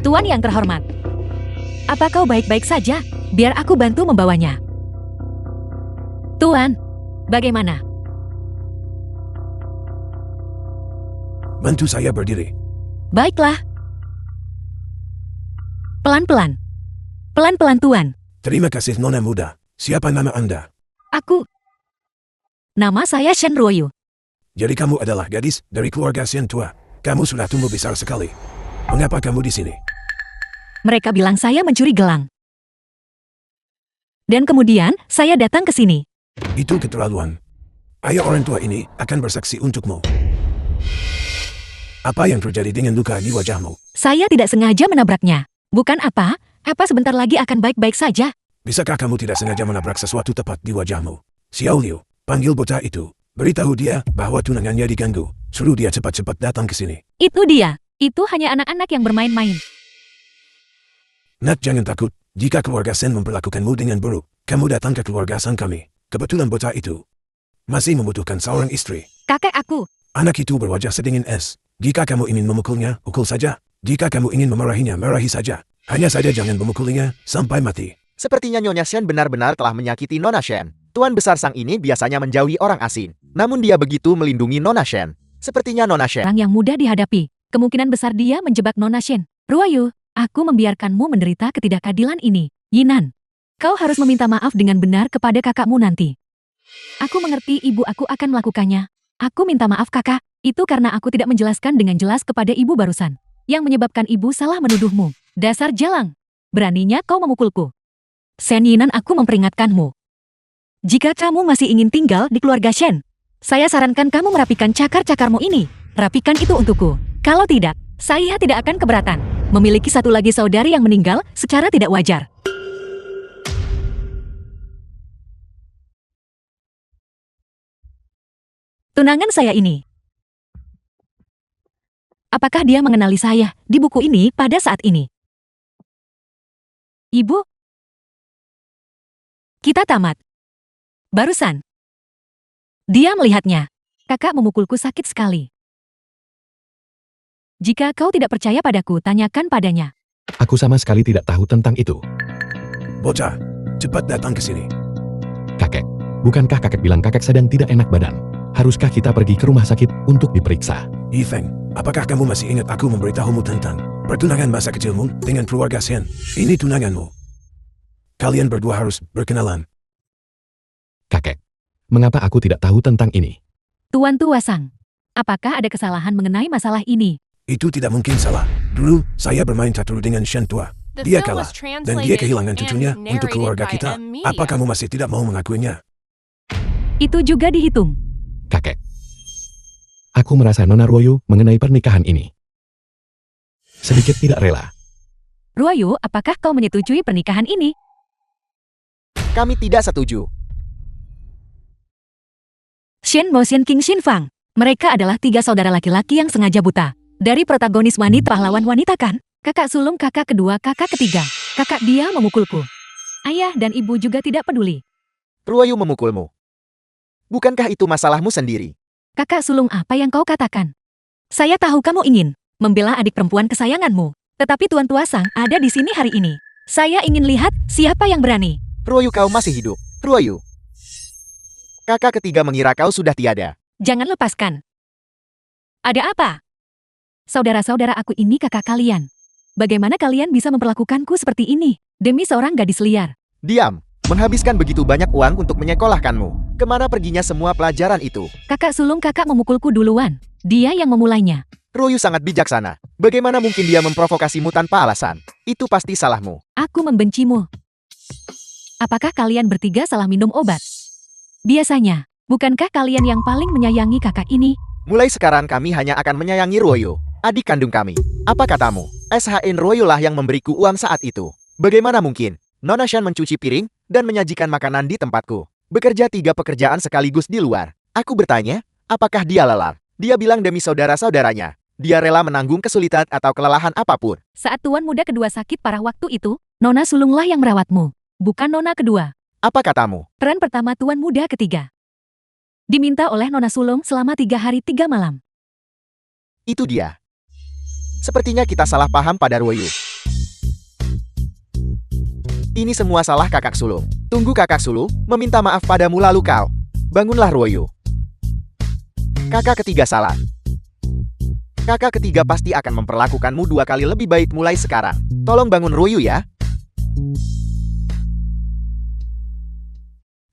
Tuan yang terhormat, apa kau baik-baik saja? Biar aku bantu membawanya. Tuan, bagaimana? Bantu saya berdiri. Baiklah. Pelan-pelan. Pelan-pelan, Tuan. Terima kasih Nona muda. Siapa nama Anda? Nama saya Shen Ruoyu. Jadi kamu adalah gadis dari keluarga Shen tua. Kamu sudah tumbuh besar sekali. Mengapa kamu di sini? Mereka bilang saya mencuri gelang. Dan kemudian, saya datang ke sini. Itu keterlaluan. Ayah orang tua ini akan bersaksi untukmu. Apa yang terjadi dengan luka di wajahmu? Saya tidak sengaja menabraknya. Bukan apa sebentar lagi akan baik-baik saja. Bisakah kamu tidak sengaja menabrak sesuatu tepat di wajahmu? Xiao Liu, panggil bocah itu. Beritahu dia bahwa tunangannya diganggu. Suruh dia cepat-cepat datang ke sini. Itu dia. Itu hanya anak-anak yang bermain-main. Nak, jangan takut. Jika keluarga Shen memperlakukanmu dengan buruk, kamu datang ke keluarga sang kami. Kebetulan bocah itu masih membutuhkan seorang istri. Kakek aku. Anak itu berwajah sedingin es. Jika kamu ingin memukulnya, pukul saja. Jika kamu ingin memarahinya, marahi saja. Hanya saja jangan memukulinya sampai mati. Sepertinya Nyonya Shen benar-benar telah menyakiti Nona Shen. Tuan besar sang ini biasanya menjauhi orang asing. Namun dia begitu melindungi Nona Shen. Sepertinya Nona Shen. Orang yang mudah dihadapi. Kemungkinan besar dia menjebak Nona Shen. Ruoyu, aku membiarkanmu menderita ketidakadilan ini. Yinan, kau harus meminta maaf dengan benar kepada kakakmu nanti. Aku mengerti ibu aku akan melakukannya. Aku minta maaf kakak. Itu karena aku tidak menjelaskan dengan jelas kepada ibu barusan. Yang menyebabkan ibu salah menuduhmu. Dasar jalang. Beraninya kau memukulku. Shen Yinan, aku memperingatkanmu. Jika kamu masih ingin tinggal di keluarga Shen, saya sarankan kamu merapikan cakar-cakarmu ini. Rapikan itu untukku. Kalau tidak, saya tidak akan keberatan. Memiliki satu lagi saudari yang meninggal secara tidak wajar. Tunangan saya ini. Apakah dia mengenali saya di buku ini pada saat ini? Ibu? Kita tamat. Barusan. Dia melihatnya. Kakak memukulku sakit sekali. Jika kau tidak percaya padaku, tanyakan padanya. Aku sama sekali tidak tahu tentang itu. Bocah, cepat datang ke sini. Kakek, bukankah kakek bilang kakek sedang tidak enak badan? Haruskah kita pergi ke rumah sakit untuk diperiksa? Yifeng, apakah kamu masih ingat aku memberitahumu tentang pertunangan masa kecilmu dengan keluarga Shen? Ini tunanganmu. Kalian berdua harus berkenalan. Kakek, mengapa aku tidak tahu tentang ini? Tuan Tua Sang, apakah ada kesalahan mengenai masalah ini? Itu tidak mungkin salah. Dulu, saya bermain catur dengan Shen tua. Dia kalah, dan dia kehilangan cucunya untuk keluarga kita. Apa kamu masih tidak mau mengakuinya? Itu juga dihitung. Kakek, aku merasa Nona Ruoyu mengenai pernikahan ini sedikit tidak rela. Ruoyu, apakah kau menyetujui pernikahan ini? Kami tidak setuju. Shen Mo, Shen King, Shen Fang. Mereka adalah 3 saudara laki-laki yang sengaja buta. Dari protagonis wanita pahlawan wanita kan? Kakak sulung, kakak kedua, kakak ketiga. Kakak dia memukulku. Ayah dan ibu juga tidak peduli. Ruoyu memukulmu. Bukankah itu masalahmu sendiri? Kakak sulung, apa yang kau katakan? Saya tahu kamu ingin membela adik perempuan kesayanganmu. Tetapi Tuan Tua Sang ada di sini hari ini. Saya ingin lihat siapa yang berani. Ruoyu, kau masih hidup. Ruoyu. Kakak ketiga mengira kau sudah tiada. Jangan lepaskan. Ada apa? Saudara-saudara aku ini kakak kalian. Bagaimana kalian bisa memperlakukanku seperti ini? Demi seorang gadis liar. Diam. Menghabiskan begitu banyak uang untuk menyekolahkanmu. Kemana perginya semua pelajaran itu? Kakak sulung kakak memukulku duluan. Dia yang memulainya. Ruoyu sangat bijaksana. Bagaimana mungkin dia memprovokasimu tanpa alasan? Itu pasti salahmu. Aku membencimu. Apakah kalian bertiga salah minum obat? Biasanya, bukankah kalian yang paling menyayangi kakak ini? Mulai sekarang kami hanya akan menyayangi Ruoyu, adik kandung kami. Apa katamu? SHN Ruoyu lah yang memberiku uang saat itu. Bagaimana mungkin Nona Shen mencuci piring dan menyajikan makanan di tempatku? Bekerja 3 pekerjaan sekaligus di luar. Aku bertanya, apakah dia lelah? Dia bilang demi saudara-saudaranya. Dia rela menanggung kesulitan atau kelelahan apapun. Saat tuan muda kedua sakit parah waktu itu, Nona sulunglah yang merawatmu. Bukan Nona kedua. Apa katamu? Peran pertama tuan muda ketiga. Diminta oleh Nona sulung selama 3 hari 3 malam. Itu dia. Sepertinya kita salah paham pada Ruoyu. Ini semua salah kakak sulung. Tunggu kakak sulung, meminta maaf padamu lalu kau. Bangunlah Ruoyu. Kakak ketiga salah. Kakak ketiga pasti akan memperlakukanmu 2 kali lebih baik mulai sekarang. Tolong bangun Ruoyu ya.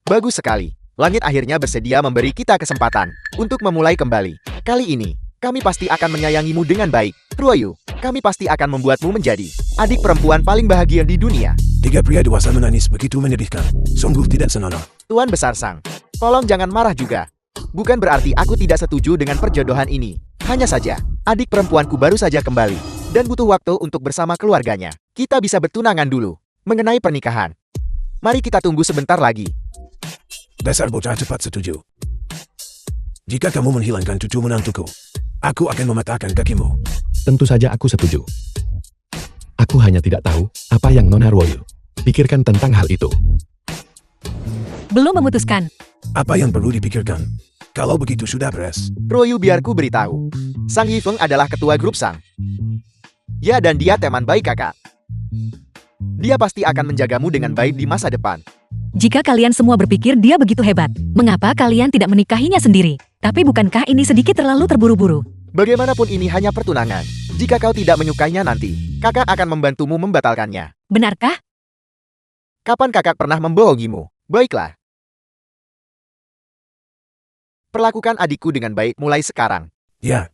Bagus sekali. Langit akhirnya bersedia memberi kita kesempatan untuk memulai kembali. Kali ini, kami pasti akan menyayangimu dengan baik. Ruoyu, kami pasti akan membuatmu menjadi adik perempuan paling bahagia di dunia. 3 pria dewasa menangis begitu menyedihkan. Sungguh tidak senonoh. Tuan Besar Sang, tolong jangan marah juga. Bukan berarti aku tidak setuju dengan perjodohan ini. Hanya saja, adik perempuanku baru saja kembali dan butuh waktu untuk bersama keluarganya. Kita bisa bertunangan dulu. Mengenai pernikahan, mari kita tunggu sebentar lagi. Dasar bocah cepat setuju. Jika kamu menghilangkan cucu menantuku, aku akan mematahkan kakimu. Tentu saja aku setuju. Aku hanya tidak tahu apa yang Nona Ruoyu pikirkan tentang hal itu. Belum memutuskan. Apa yang perlu dipikirkan? Kalau begitu sudah beres. Ruoyu, biarku beritahu. Sang Yifeng adalah ketua grup Sang. Ya, dan dia teman baik kakak. Dia pasti akan menjagamu dengan baik di masa depan. Jika kalian semua berpikir dia begitu hebat, mengapa kalian tidak menikahinya sendiri? Tapi bukankah ini sedikit terlalu terburu-buru? Bagaimanapun ini hanya pertunangan. Jika kau tidak menyukainya nanti, kakak akan membantumu membatalkannya. Benarkah? Kapan kakak pernah membohongimu? Baiklah. Perlakukan adikku dengan baik mulai sekarang. Ya.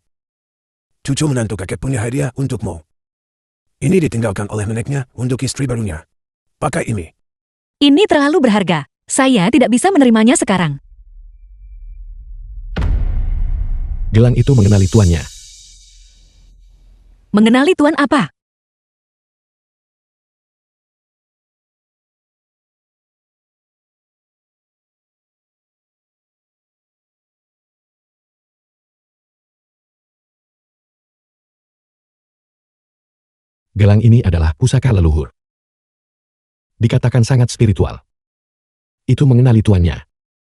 Cucu menantu kakek punya hadiah untukmu. Ini ditinggalkan oleh neneknya untuk istri barunya. Pakai ini. Ini terlalu berharga. Saya tidak bisa menerimanya sekarang. Gelang itu mengenali tuannya. Mengenali tuan apa? Gelang ini adalah pusaka leluhur. Dikatakan sangat spiritual. Itu mengenali tuannya.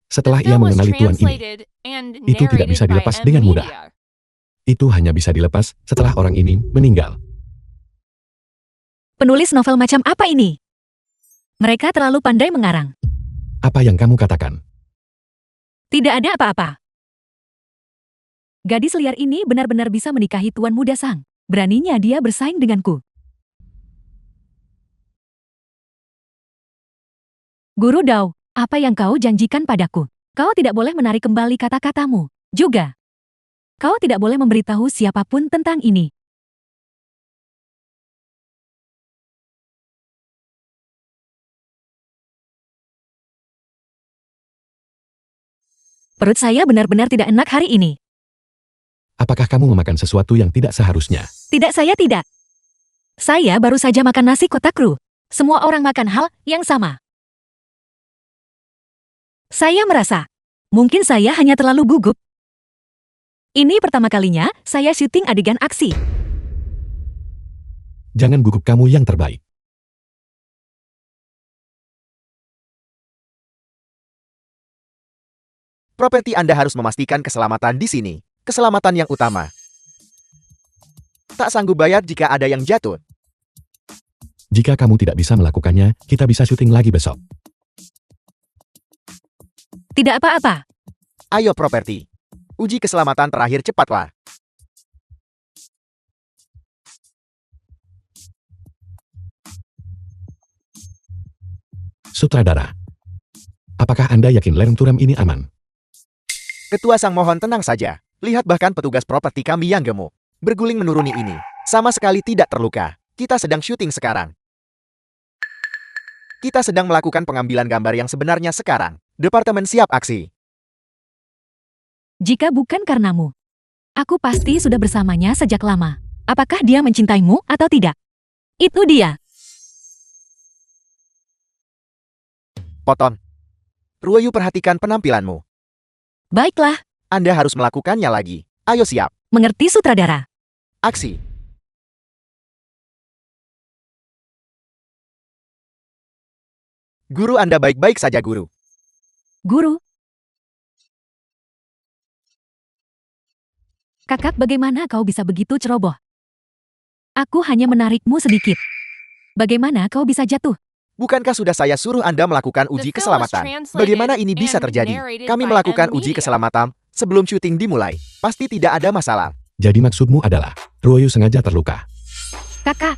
Setelah ia mengenali tuan ini, itu tidak bisa dilepas dengan mudah. Itu hanya bisa dilepas setelah orang ini meninggal. Penulis novel macam apa ini? Mereka terlalu pandai mengarang. Apa yang kamu katakan? Tidak ada apa-apa. Gadis liar ini benar-benar bisa menikahi Tuan Muda Sang. Beraninya dia bersaing denganku. Guru Dao, apa yang kau janjikan padaku? Kau tidak boleh menarik kembali kata-katamu. Juga, kau tidak boleh memberitahu siapapun tentang ini. Perut saya benar-benar tidak enak hari ini. Apakah kamu memakan sesuatu yang tidak seharusnya? Tidak, saya tidak. Saya baru saja makan nasi kotak kru. Semua orang makan hal yang sama. Saya merasa, mungkin saya hanya terlalu gugup. Ini pertama kalinya saya syuting adegan aksi. Jangan gugup, kamu yang terbaik. Properti Anda harus memastikan keselamatan di sini. Keselamatan yang utama. Tak sanggup bayar jika ada yang jatuh. Jika kamu tidak bisa melakukannya, kita bisa syuting lagi besok. Tidak apa-apa. Ayo properti. Uji keselamatan terakhir cepatlah. Sutradara. Apakah Anda yakin lereng Turam ini aman? Ketua Sang mohon tenang saja. Lihat bahkan petugas properti kami yang gemuk. Berguling menuruni ini. Sama sekali tidak terluka. Kita sedang syuting sekarang. Kita sedang melakukan pengambilan gambar yang sebenarnya sekarang. Departemen siap aksi. Jika bukan karenamu, aku pasti sudah bersamanya sejak lama. Apakah dia mencintaimu atau tidak? Itu dia. Poton. Ruoyu, perhatikan penampilanmu. Baiklah, Anda harus melakukannya lagi. Ayo siap. mengerti sutradara. Aksi. Guru, Anda baik-baik saja, Guru. Guru. Kakak, bagaimana kau bisa begitu ceroboh? Aku hanya menarikmu sedikit. Bagaimana kau bisa jatuh? Bukankah sudah saya suruh Anda melakukan uji keselamatan? Bagaimana ini bisa terjadi? Kami melakukan uji keselamatan sebelum syuting dimulai. Pasti tidak ada masalah. Jadi maksudmu adalah, Ruoyu sengaja terluka. Kakak,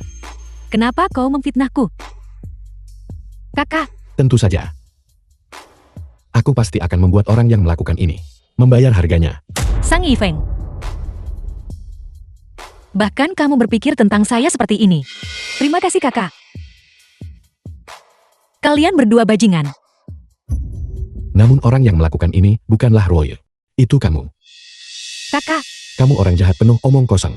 kenapa kau memfitnahku? Kakak, Tentu saja. Aku pasti akan membuat orang yang melakukan ini membayar harganya. Sang Yifeng. Bahkan kamu berpikir tentang saya seperti ini. Terima kasih kakak. Kalian berdua bajingan. Namun orang yang melakukan ini bukanlah Ruoyu. Itu kamu. Kakak, Kamu orang jahat penuh omong kosong.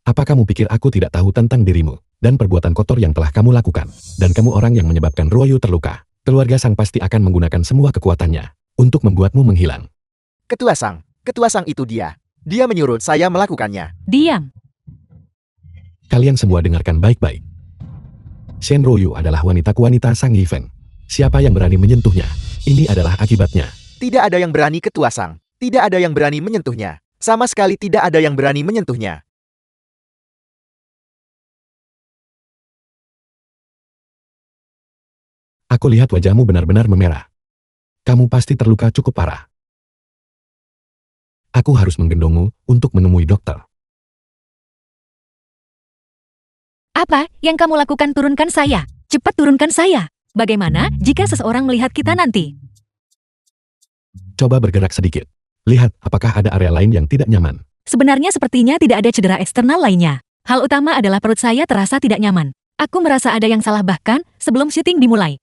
Apa kamu pikir aku tidak tahu tentang dirimu dan perbuatan kotor yang telah kamu lakukan? Dan kamu orang yang menyebabkan Ruoyu terluka. Keluarga Sang pasti akan menggunakan semua kekuatannya untuk membuatmu menghilang. Ketua Sang itu dia. Dia menyuruh saya melakukannya. diam. Kalian semua dengarkan baik-baik. Shen Ruoyu adalah wanita Sang Yifeng. Siapa yang berani menyentuhnya? Ini adalah akibatnya. Tidak ada yang berani Ketua Sang. Tidak ada yang berani menyentuhnya. Sama sekali tidak ada yang berani menyentuhnya. Aku lihat wajahmu benar-benar memerah. Kamu pasti terluka cukup parah. Aku harus menggendongmu untuk menemui dokter. Apa yang kamu lakukan? Turunkan saya. Cepat turunkan saya. Bagaimana jika seseorang melihat kita nanti? Coba bergerak sedikit. Lihat apakah ada area lain yang tidak nyaman. Sebenarnya sepertinya tidak ada cedera eksternal lainnya. Hal utama adalah perut saya terasa tidak nyaman. Aku merasa ada yang salah bahkan sebelum syuting dimulai.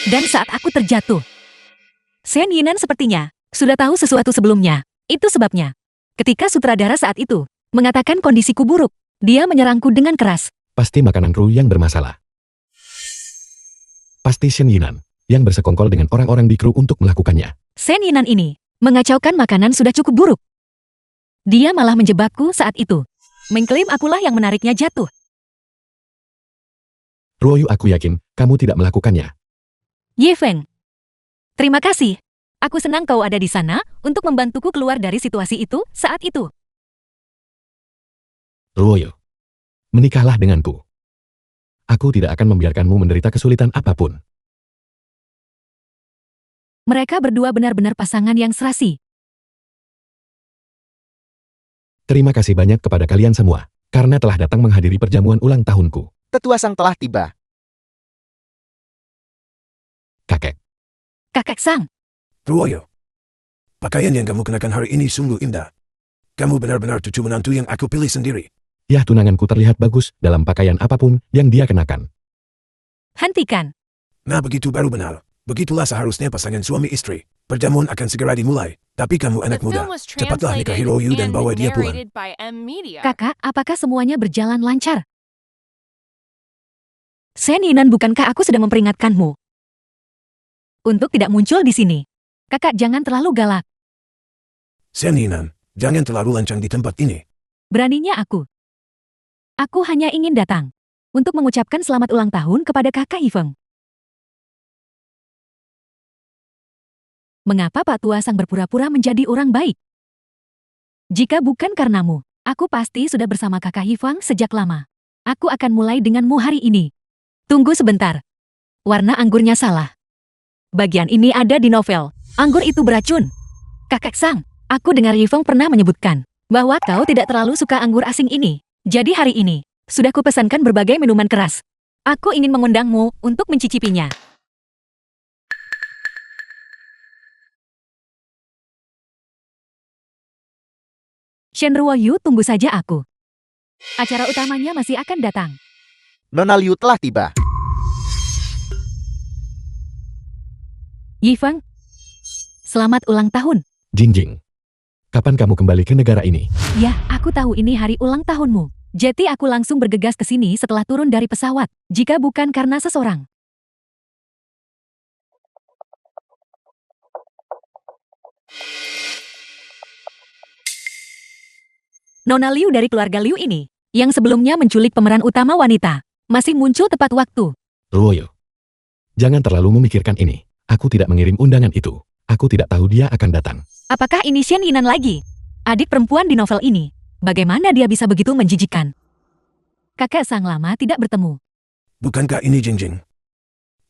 Dan saat aku terjatuh. Shen Yinan sepertinya sudah tahu sesuatu sebelumnya. Itu sebabnya. Ketika sutradara saat itu mengatakan kondisiku buruk, dia menyerangku dengan keras. Pasti makanan Ru yang bermasalah. Pasti Shen Yinan yang bersekongkol dengan orang-orang di kru untuk melakukannya. Shen Yinan ini mengacaukan makanan sudah cukup buruk. Dia malah menjebakku saat itu. Mengklaim akulah yang menariknya jatuh. Ruoyu, aku yakin kamu tidak melakukannya. Yifeng. Terima kasih. Aku senang kau ada di sana untuk membantuku keluar dari situasi itu saat itu. Ruoyu, menikahlah denganku. Aku tidak akan membiarkanmu menderita kesulitan apapun. Mereka berdua benar-benar pasangan yang serasi. Terima kasih banyak kepada kalian semua, karena telah datang menghadiri perjamuan ulang tahunku. Tetua Sang telah tiba. Kakek, Kakek Sang, Ruoyu, pakaian yang kamu kenakan hari ini sungguh indah. Kamu benar-benar cucu menantu yang aku pilih sendiri. ya tunanganku terlihat bagus dalam pakaian apapun yang dia kenakan. hentikan. Nah begitu baru benar. Begitulah seharusnya pasangan suami istri. Perjamuan akan segera dimulai. Tapi kamu anak muda, cepatlah nikahi Ruoyu dan bawa dia pulang. Kakak, apakah semuanya berjalan lancar? Shen Yinan, bukankah aku sedang memperingatkanmu untuk tidak muncul di sini? Kakak, jangan terlalu galak. Shen Yinan, jangan terlalu lancang di tempat ini. Beraninya aku. Aku hanya ingin datang untuk mengucapkan selamat ulang tahun kepada kakak Yifeng. Mengapa Pak Tua Sang berpura-pura menjadi orang baik? Jika bukan karenamu, aku pasti sudah bersama kakak Yifeng sejak lama. Aku akan mulai denganmu hari ini. Tunggu sebentar. Warna anggurnya salah. Bagian ini ada di novel. Anggur itu beracun. Kakek Sang, aku dengar Yifeng pernah menyebutkan bahwa kau tidak terlalu suka anggur asing ini. Jadi hari ini, sudah kupesankan berbagai minuman keras. Aku ingin mengundangmu untuk mencicipinya. Shen Ruoyu, tunggu saja aku. Acara utamanya masih akan datang. Nona Liu telah tiba. Yifeng, selamat ulang tahun. Jingjing, kapan kamu kembali ke negara ini? Ya, aku tahu ini hari ulang tahunmu. Jadi aku langsung bergegas ke sini setelah turun dari pesawat. Jika bukan karena seseorang. Nona Liu dari keluarga Liu ini, yang sebelumnya menculik pemeran utama wanita, masih muncul tepat waktu. Ruoyu, jangan terlalu memikirkan ini. Aku tidak mengirim undangan itu. Aku tidak tahu dia akan datang. Apakah ini Shen Yinan lagi? Adik perempuan di novel ini. Bagaimana dia bisa begitu menjijikan? Kakek Sang lama tidak bertemu. Bukankah ini Jingjing?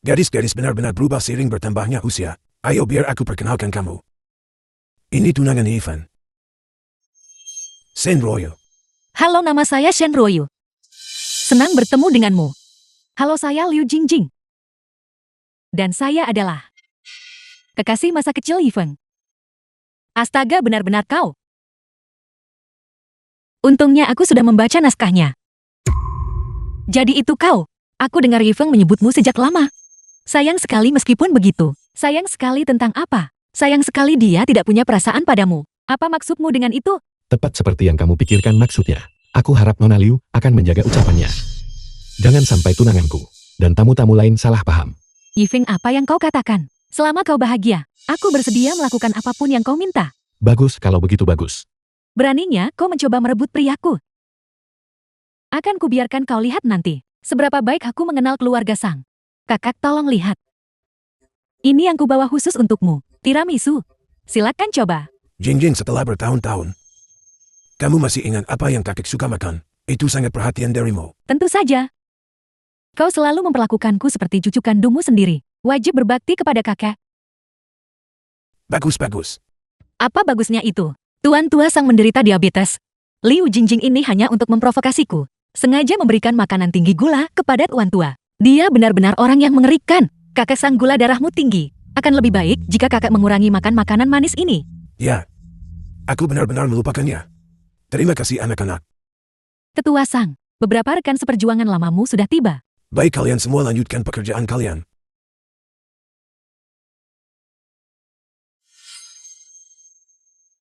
Gadis-gadis benar-benar berubah seiring bertambahnya usia. Ayo biar aku perkenalkan kamu. Ini tunangan Yifeng. Shen Ruoyu. Halo, nama saya Shen Ruoyu. Senang bertemu denganmu. Halo, saya Liu Jingjing. Dan saya adalah kekasih masa kecil Yifeng. Astaga, benar-benar kau. Untungnya aku sudah membaca naskahnya. Jadi itu kau. Aku dengar Yifeng menyebutmu sejak lama. Sayang sekali meskipun begitu. Sayang sekali tentang apa? Sayang sekali dia tidak punya perasaan padamu. Apa maksudmu dengan itu? Tepat seperti yang kamu pikirkan maksudnya. Aku harap Nona Liu akan menjaga ucapannya. Jangan sampai tunanganku dan tamu-tamu lain salah paham. Yifeng, apa yang kau katakan? Selama kau bahagia, aku bersedia melakukan apapun yang kau minta. Bagus kalau begitu bagus. Beraninya kau mencoba merebut priaku. Akan kubiarkan kau lihat nanti, seberapa baik aku mengenal keluarga Sang. Kakak, tolong lihat. Ini yang kubawa khusus untukmu, tiramisu. Silakan coba. Jingjing, setelah bertahun-tahun, kamu masih ingat apa yang kakek suka makan? Itu sangat perhatian darimu. Tentu saja. Kau selalu memperlakukanku seperti cucu kandungmu sendiri. Wajib berbakti kepada kakek. Bagus-bagus. Apa bagusnya itu? Tuan tua Sang menderita diabetes. Liu Jingjing ini hanya untuk memprovokasiku. Sengaja memberikan makanan tinggi gula kepada tuan tua. Dia benar-benar orang yang mengerikan. Kakek Sang, gula darahmu tinggi. Akan lebih baik jika kakek mengurangi makan makanan manis ini. Ya, aku benar-benar melupakannya. Terima kasih anak-anak. Ketua Sang, beberapa rekan seperjuangan lamamu sudah tiba. Baik, kalian semua lanjutkan pekerjaan kalian.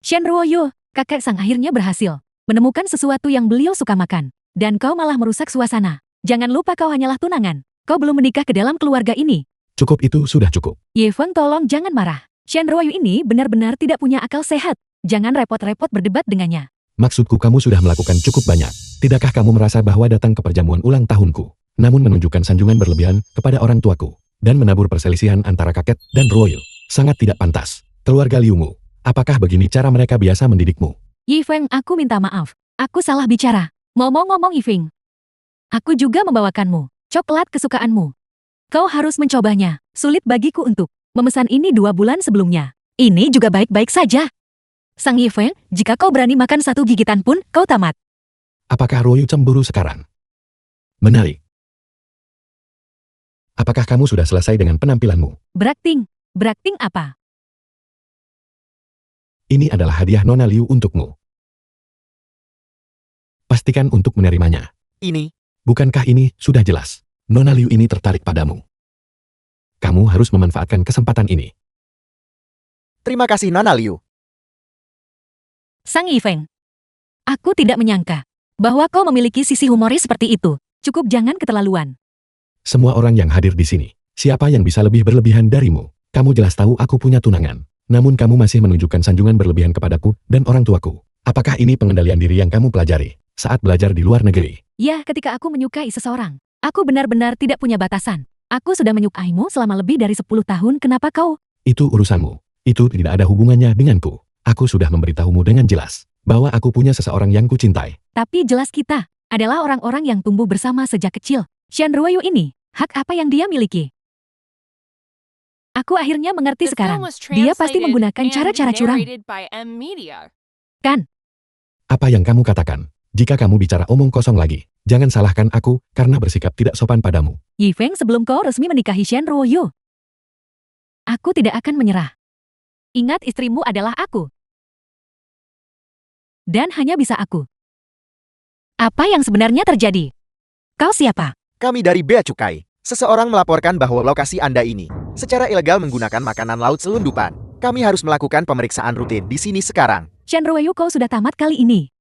Shen Ruoyu, kakek Sang akhirnya berhasil menemukan sesuatu yang beliau suka makan. Dan kau malah merusak suasana. Jangan lupa kau hanyalah tunangan. Kau belum menikah ke dalam keluarga ini. Cukup, itu sudah cukup. Yifeng, tolong jangan marah. Shen Ruoyu ini benar-benar tidak punya akal sehat. Jangan repot-repot berdebat dengannya. Maksudku, kamu sudah melakukan cukup banyak. Tidakkah kamu merasa bahwa datang ke perjamuan ulang tahunku, namun menunjukkan sanjungan berlebihan kepada orang tuaku, dan menabur perselisihan antara kakek dan Ruoyu, sangat tidak pantas. Keluarga Liumu, apakah begini cara mereka biasa mendidikmu? Yifeng, aku minta maaf. Aku salah bicara. Ngomong-ngomong Yifeng, aku juga membawakanmu coklat kesukaanmu. Kau harus mencobanya. Sulit bagiku untuk memesan ini 2 bulan sebelumnya. Ini juga baik-baik saja. Sang Yifeng, jika kau berani makan 1 gigitan pun, kau tamat. Apakah Ruoyu cemburu sekarang? Menarik. Apakah kamu sudah selesai dengan penampilanmu? Berakting. Berakting apa? Ini adalah hadiah Nona Liu untukmu. Pastikan untuk menerimanya. Ini, Bukankah ini sudah jelas? Nona Liu ini tertarik padamu. Kamu harus memanfaatkan kesempatan ini. terima kasih Nona Liu. Sang Yifeng, aku tidak menyangka bahwa kau memiliki sisi humoris seperti itu. Cukup jangan keterlaluan. Semua orang yang hadir di sini, siapa yang bisa lebih berlebihan darimu? Kamu jelas tahu aku punya tunangan. Namun kamu masih menunjukkan sanjungan berlebihan kepadaku dan orang tuaku. Apakah ini pengendalian diri yang kamu pelajari saat belajar di luar negeri? Ya, ketika aku menyukai seseorang, aku benar-benar tidak punya batasan. Aku sudah menyukaimu selama lebih dari 10 tahun, kenapa kau? Itu urusanmu. Itu tidak ada hubungannya denganku. Aku sudah memberitahumu dengan jelas bahwa aku punya seseorang yang kucintai. Tapi jelas kita adalah orang-orang yang tumbuh bersama sejak kecil. Shen Ruoyu ini, hak apa yang dia miliki? Aku akhirnya mengerti sekarang. Dia pasti menggunakan cara-cara curang. Kan? Apa yang kamu katakan? Jika kamu bicara omong kosong lagi, jangan salahkan aku karena bersikap tidak sopan padamu. Yifeng, sebelum kau resmi menikahi Shen Ruoyu, aku tidak akan menyerah. Ingat, istrimu adalah aku. Dan hanya bisa aku. Apa yang sebenarnya terjadi? Kau siapa? Kami dari Bea Cukai. Seseorang melaporkan bahwa lokasi Anda ini secara ilegal menggunakan makanan laut selundupan. Kami harus melakukan pemeriksaan rutin di sini sekarang. Shen Ruoyu, kau sudah tamat kali ini.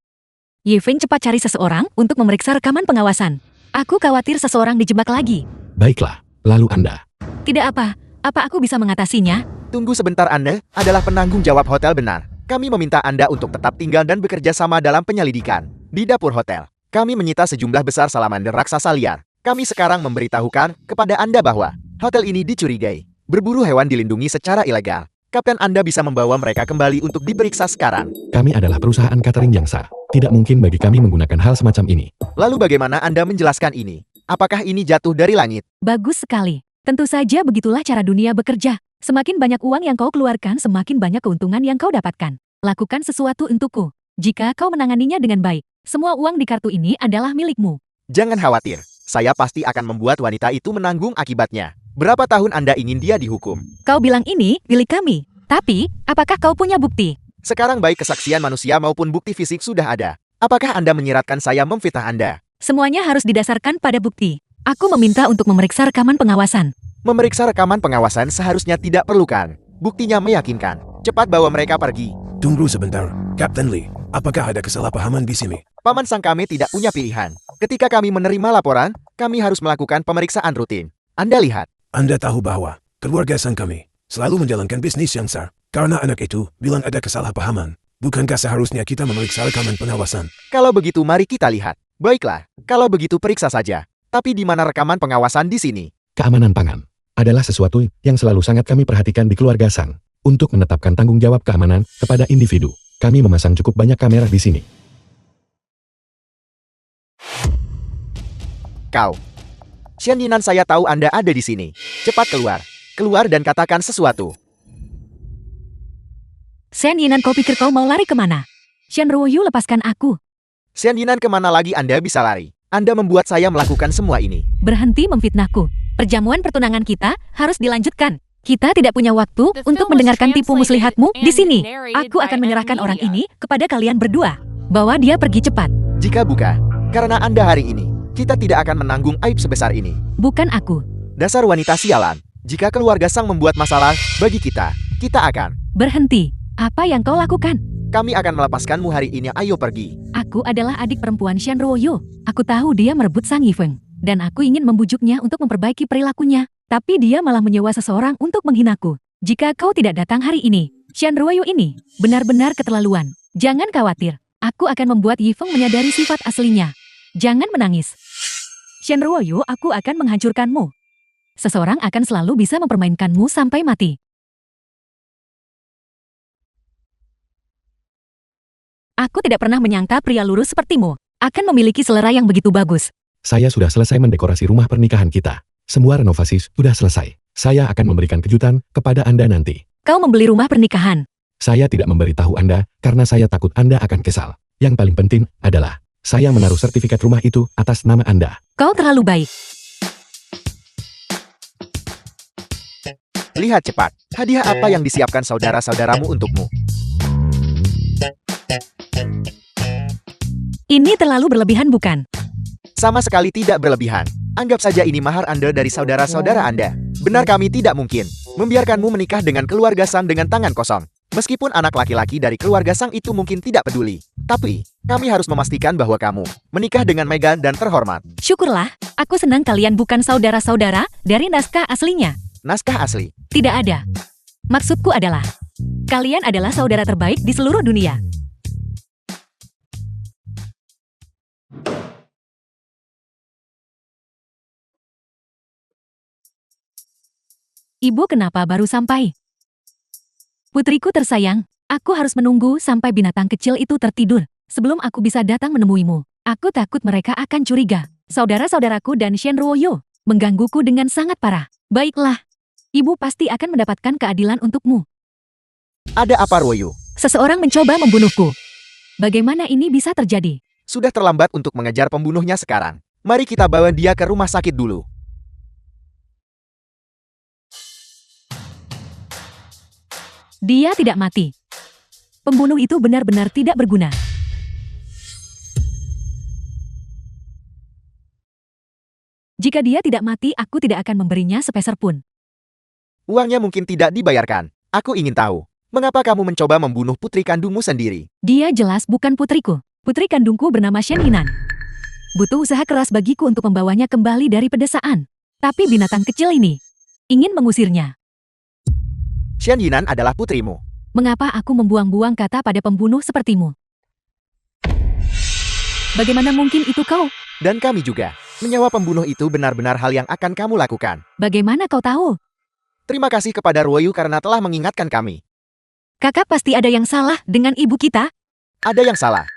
Yifeng, cepat cari seseorang untuk memeriksa rekaman pengawasan. Aku khawatir seseorang dijebak lagi. Baiklah, lalu Anda. Tidak apa aku bisa mengatasinya? Tunggu sebentar, Anda adalah penanggung jawab hotel benar. Kami meminta Anda untuk tetap tinggal dan bekerja sama dalam penyelidikan. Di dapur hotel, kami menyita sejumlah besar salamander raksasa liar. Kami sekarang memberitahukan kepada Anda bahwa hotel ini dicurigai berburu hewan dilindungi secara ilegal. Kapan Anda bisa membawa mereka kembali untuk diperiksa sekarang? Kami adalah perusahaan catering yang sah. Tidak mungkin bagi kami menggunakan hal semacam ini. Lalu bagaimana Anda menjelaskan ini? Apakah ini jatuh dari langit? Bagus sekali. Tentu saja begitulah cara dunia bekerja. Semakin banyak uang yang kau keluarkan, semakin banyak keuntungan yang kau dapatkan. Lakukan sesuatu untukku. Jika kau menanganinya dengan baik, semua uang di kartu ini adalah milikmu. Jangan khawatir, saya pasti akan membuat wanita itu menanggung akibatnya. Berapa tahun Anda ingin dia dihukum? Kau bilang ini milik kami. Tapi, apakah kau punya bukti? Sekarang baik kesaksian manusia maupun bukti fisik sudah ada. Apakah Anda menyiratkan saya memfitnah Anda? Semuanya harus didasarkan pada bukti. Aku meminta untuk memeriksa rekaman pengawasan. Memeriksa rekaman pengawasan seharusnya tidak perlukan. Buktinya meyakinkan. Cepat bawa mereka pergi. Tunggu sebentar, Kapten Lee. Apakah ada kesalahpahaman di sini? Paman sang kami tidak punya pilihan. Ketika kami menerima laporan, kami harus melakukan pemeriksaan rutin. Anda lihat. Anda tahu bahwa keluarga sang kami selalu menjalankan bisnis yang besar. Karena anak itu bilang ada kesalahpahaman. Bukankah seharusnya kita memeriksa rekaman pengawasan? Kalau begitu mari kita lihat. Baiklah, kalau begitu periksa saja. Tapi di mana rekaman pengawasan di sini? Keamanan pangan adalah sesuatu yang selalu sangat kami perhatikan di keluarga Sang. Untuk menetapkan tanggung jawab keamanan kepada individu, kami memasang cukup banyak kamera di sini. Kau. Shen Yinan, saya tahu Anda ada di sini. Cepat keluar. Keluar dan katakan sesuatu. Shen Yinan, kau pikir kau mau lari kemana? Shen Ruoyu, lepaskan aku. Shen Yinan, kemana lagi Anda bisa lari? Anda membuat saya melakukan semua ini. Berhenti memfitnahku. Perjamuan pertunangan kita harus dilanjutkan. Kita tidak punya waktu untuk mendengarkan tipu muslihatmu di sini. Aku akan menyerahkan orang ini kepada kalian berdua. Bawa dia pergi cepat. Jika bukan, karena Anda hari ini, kita tidak akan menanggung aib sebesar ini. Bukan aku. Dasar wanita sialan. Jika keluarga Sang membuat masalah bagi kita akan. Berhenti. Apa yang kau lakukan? Kami akan melepaskanmu hari ini, ayo pergi. Aku adalah adik perempuan Shen Ruoyu. Aku tahu dia merebut Sang Yifeng. Dan aku ingin membujuknya untuk memperbaiki perilakunya. Tapi dia malah menyewa seseorang untuk menghinaku. Jika kau tidak datang hari ini, Shen Ruoyu ini benar-benar keterlaluan. Jangan khawatir. Aku akan membuat Yifeng menyadari sifat aslinya. Jangan menangis. Shen Ruoyu, aku akan menghancurkanmu. Seseorang akan selalu bisa mempermainkanmu sampai mati. Aku tidak pernah menyangka pria lurus sepertimu akan memiliki selera yang begitu bagus. Saya sudah selesai mendekorasi rumah pernikahan kita. Semua renovasi sudah selesai. Saya akan memberikan kejutan kepada Anda nanti. Kau membeli rumah pernikahan. Saya tidak memberitahu Anda karena saya takut Anda akan kesal. Yang paling penting adalah saya menaruh sertifikat rumah itu atas nama Anda. Kau terlalu baik. Lihat cepat, hadiah apa yang disiapkan saudara-saudaramu untukmu. Ini terlalu berlebihan, bukan? Sama sekali tidak berlebihan. Anggap saja ini mahar Anda dari saudara-saudara Anda. Benar, kami tidak mungkin membiarkanmu menikah dengan keluarga Sang dengan tangan kosong. Meskipun anak laki-laki dari keluarga Sang itu mungkin tidak peduli. Tapi, kami harus memastikan bahwa kamu menikah dengan Megan dan terhormat. Syukurlah, aku senang kalian bukan saudara-saudara dari naskah aslinya. Naskah asli. Tidak ada. Maksudku adalah, kalian adalah saudara terbaik di seluruh dunia. Ibu, kenapa baru sampai? Putriku tersayang, aku harus menunggu sampai binatang kecil itu tertidur sebelum aku bisa datang menemuimu. Aku takut mereka akan curiga. Saudara-saudaraku dan Shen Ruoyu menggangguku dengan sangat parah. Baiklah, ibu pasti akan mendapatkan keadilan untukmu. Ada apa, Ruoyu? Seseorang mencoba membunuhku. Bagaimana ini bisa terjadi? Sudah terlambat untuk mengejar pembunuhnya sekarang. Mari kita bawa dia ke rumah sakit dulu. Dia tidak mati. Pembunuh itu benar-benar tidak berguna. Jika dia tidak mati, aku tidak akan memberinya sepeser pun. Uangnya mungkin tidak dibayarkan. Aku ingin tahu, mengapa kamu mencoba membunuh putri kandungmu sendiri? Dia jelas bukan putriku. Putri kandungku bernama Shen Yinan. Butuh usaha keras bagiku untuk membawanya kembali dari pedesaan. Tapi binatang kecil ini ingin mengusirnya. Shen Yinan adalah putrimu. Mengapa aku membuang-buang kata pada pembunuh sepertimu? Bagaimana mungkin itu kau? Dan kami juga. Menyewa pembunuh itu benar-benar hal yang akan kamu lakukan. Bagaimana kau tahu? Terima kasih kepada Ruoyu karena telah mengingatkan kami. Kakak, pasti ada yang salah dengan ibu kita. Ada yang salah.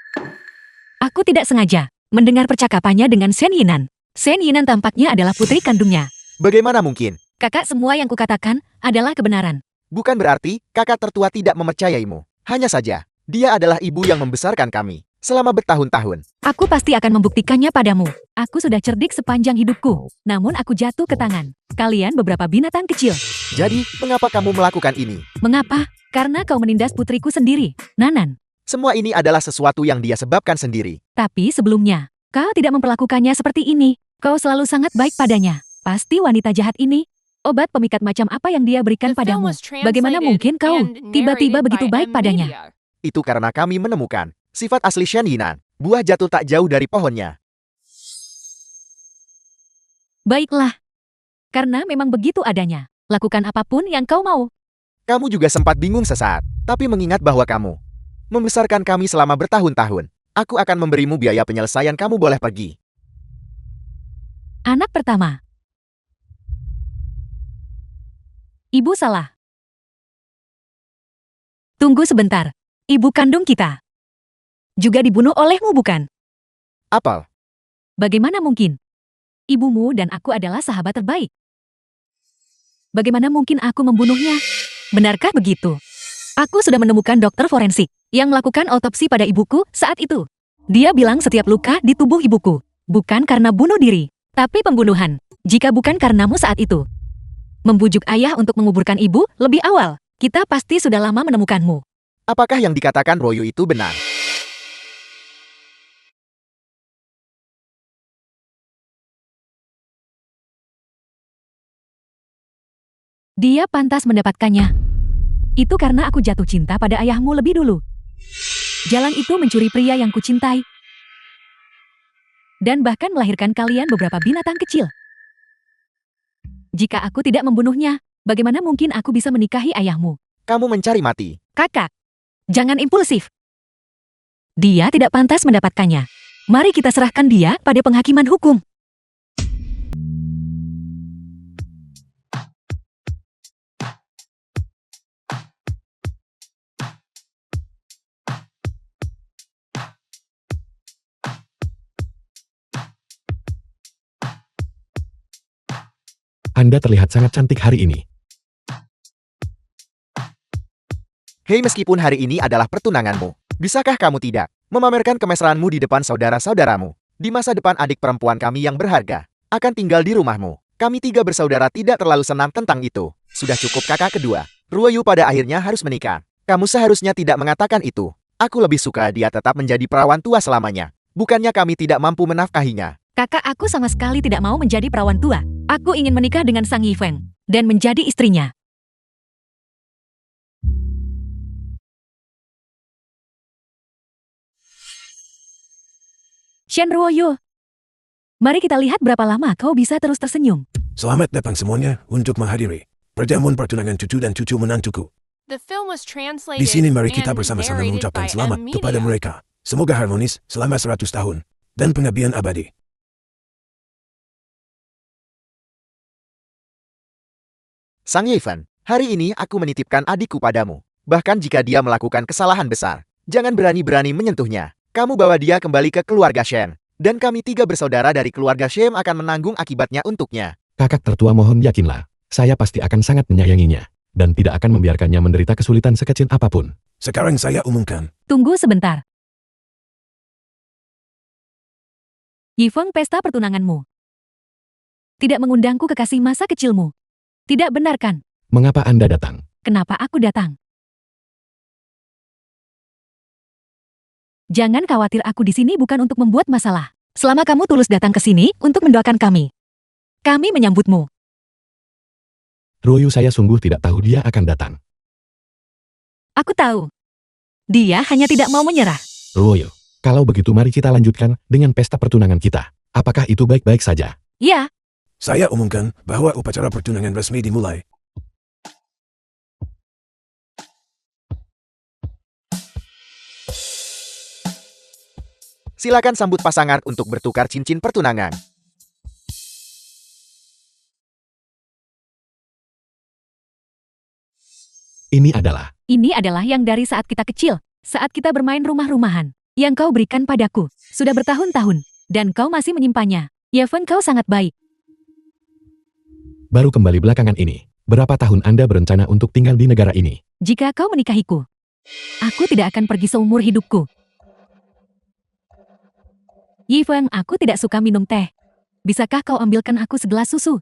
Aku tidak sengaja mendengar percakapannya dengan Shen Yinan. Shen Yinan tampaknya adalah putri kandungnya. Bagaimana mungkin? Kakak, semua yang kukatakan adalah kebenaran. Bukan berarti kakak tertua tidak mempercayaimu. Hanya saja, dia adalah ibu yang membesarkan kami selama bertahun-tahun. Aku pasti akan membuktikannya padamu. Aku sudah cerdik sepanjang hidupku. Namun aku jatuh ke tangan kalian beberapa binatang kecil. Jadi, mengapa kamu melakukan ini? Mengapa? Karena kau menindas putriku sendiri, Nanan. Semua ini adalah sesuatu yang dia sebabkan sendiri. Tapi sebelumnya, kau tidak memperlakukannya seperti ini. Kau selalu sangat baik padanya. Pasti wanita jahat ini. Obat pemikat macam apa yang dia berikan padamu? Bagaimana mungkin kau tiba-tiba begitu baik padanya? Itu karena kami menemukan sifat asli Shen Yinan. Buah jatuh tak jauh dari pohonnya. Baiklah. Karena memang begitu adanya. Lakukan apapun yang kau mau. Kamu juga sempat bingung sesaat, tapi mengingat bahwa kamu membesarkan kami selama bertahun-tahun, aku akan memberimu biaya penyelesaian, kamu boleh pergi. Anak pertama. Ibu salah. Tunggu sebentar. Ibu kandung kita juga dibunuh olehmu, bukan? Apel, Bagaimana mungkin? Ibumu dan aku adalah sahabat terbaik. Bagaimana mungkin aku membunuhnya? Benarkah begitu? Aku sudah menemukan dokter forensik yang melakukan otopsi pada ibuku saat itu. Dia bilang setiap luka di tubuh ibuku bukan karena bunuh diri, tapi pembunuhan. Jika bukan karenamu saat itu membujuk ayah untuk menguburkan ibu lebih awal, kita pasti sudah lama menemukanmu. apakah yang dikatakan Royo itu benar? Dia pantas mendapatkannya. Itu karena aku jatuh cinta pada ayahmu lebih dulu. Jalan itu mencuri pria yang kucintai. Dan bahkan melahirkan kalian beberapa binatang kecil. Jika aku tidak membunuhnya, bagaimana mungkin aku bisa menikahi ayahmu? Kamu mencari mati. Kakak, jangan impulsif. Dia tidak pantas mendapatkannya. Mari kita serahkan dia pada penghakiman hukum. Anda terlihat sangat cantik hari ini. Hei, meskipun hari ini adalah pertunanganmu, bisakah kamu tidak memamerkan kemesraanmu di depan saudara-saudaramu? Di masa depan adik perempuan kami yang berharga akan tinggal di rumahmu. Kami tiga bersaudara tidak terlalu senang tentang itu. Sudah cukup, kakak kedua. Ruoyu pada akhirnya harus menikah. Kamu seharusnya tidak mengatakan itu. Aku lebih suka dia tetap menjadi perawan tua selamanya. Bukannya kami tidak mampu menafkahinya. Kakak, aku sama sekali tidak mau menjadi perawan tua. Aku ingin menikah dengan Sang Yifeng dan menjadi istrinya. Shen Ruoyu, mari kita lihat berapa lama kau bisa terus tersenyum. Selamat datang semuanya untuk menghadiri perjamuan pertunangan cucu dan cucu menantuku. Di sini mari kita bersama-sama mengucapkan selamat kepada mereka. Semoga harmonis selama 100 tahun dan pengabdian abadi. Sang Yifan, hari ini aku menitipkan adikku padamu. Bahkan jika dia melakukan kesalahan besar, jangan berani-berani menyentuhnya. Kamu bawa dia kembali ke keluarga Shen. Dan kami tiga bersaudara dari keluarga Shen akan menanggung akibatnya untuknya. Kakak tertua, mohon yakinlah, saya pasti akan sangat menyayanginya, dan tidak akan membiarkannya menderita kesulitan sekecil apapun. Sekarang saya umumkan. Tunggu sebentar. Yifeng, pesta pertunanganmu tidak mengundangku kekasih masa kecilmu. Tidak benar kan? Mengapa Anda datang? Kenapa aku datang? Jangan khawatir, aku di sini bukan untuk membuat masalah. Selama kamu tulus datang ke sini untuk mendoakan kami menyambutmu. Ruoyu, saya sungguh tidak tahu dia akan datang. Aku tahu. Dia hanya tidak mau menyerah. Ruoyu, kalau begitu mari kita lanjutkan dengan pesta pertunangan kita. Apakah itu baik-baik saja? Ya, Saya umumkan bahwa upacara pertunangan resmi dimulai. Silakan sambut pasangan untuk bertukar cincin pertunangan. Ini adalah yang dari saat kita kecil, saat kita bermain rumah-rumahan, yang kau berikan padaku, sudah bertahun-tahun, dan kau masih menyimpannya. Ye Feng, kau sangat baik. Baru kembali belakangan ini. Berapa tahun Anda berencana untuk tinggal di negara ini? Jika kau menikahiku, aku tidak akan pergi seumur hidupku. Ye Feng, aku tidak suka minum teh. Bisakah kau ambilkan aku segelas susu?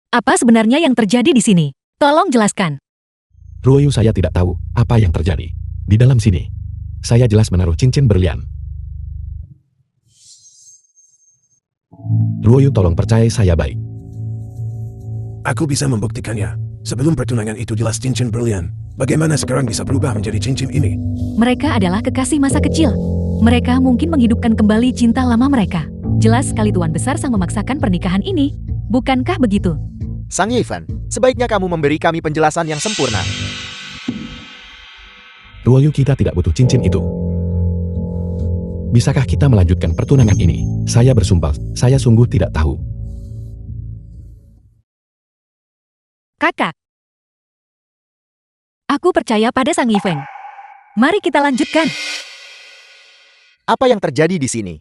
Apa sebenarnya yang terjadi di sini? Tolong jelaskan. Ruoyu, saya tidak tahu apa yang terjadi. Di dalam sini, saya jelas menaruh cincin berlian. Ruoyu, tolong percayai saya baik. Aku bisa membuktikannya. Sebelum pertunangan itu jelas cincin berlian. Bagaimana sekarang bisa berubah menjadi cincin ini? Mereka adalah kekasih masa kecil. Mereka mungkin menghidupkan kembali cinta lama mereka. Jelas sekali Tuan Besar Sang memaksakan pernikahan ini. Bukankah begitu? Sang Ye Fan, sebaiknya kamu memberi kami penjelasan yang sempurna. Ruoyu, kita tidak butuh cincin itu. Bisakah kita melanjutkan pertunangan ini? Saya bersumpah, saya sungguh tidak tahu. Kakak. Aku percaya pada Sang Ye Feng. Mari kita lanjutkan. Apa yang terjadi di sini?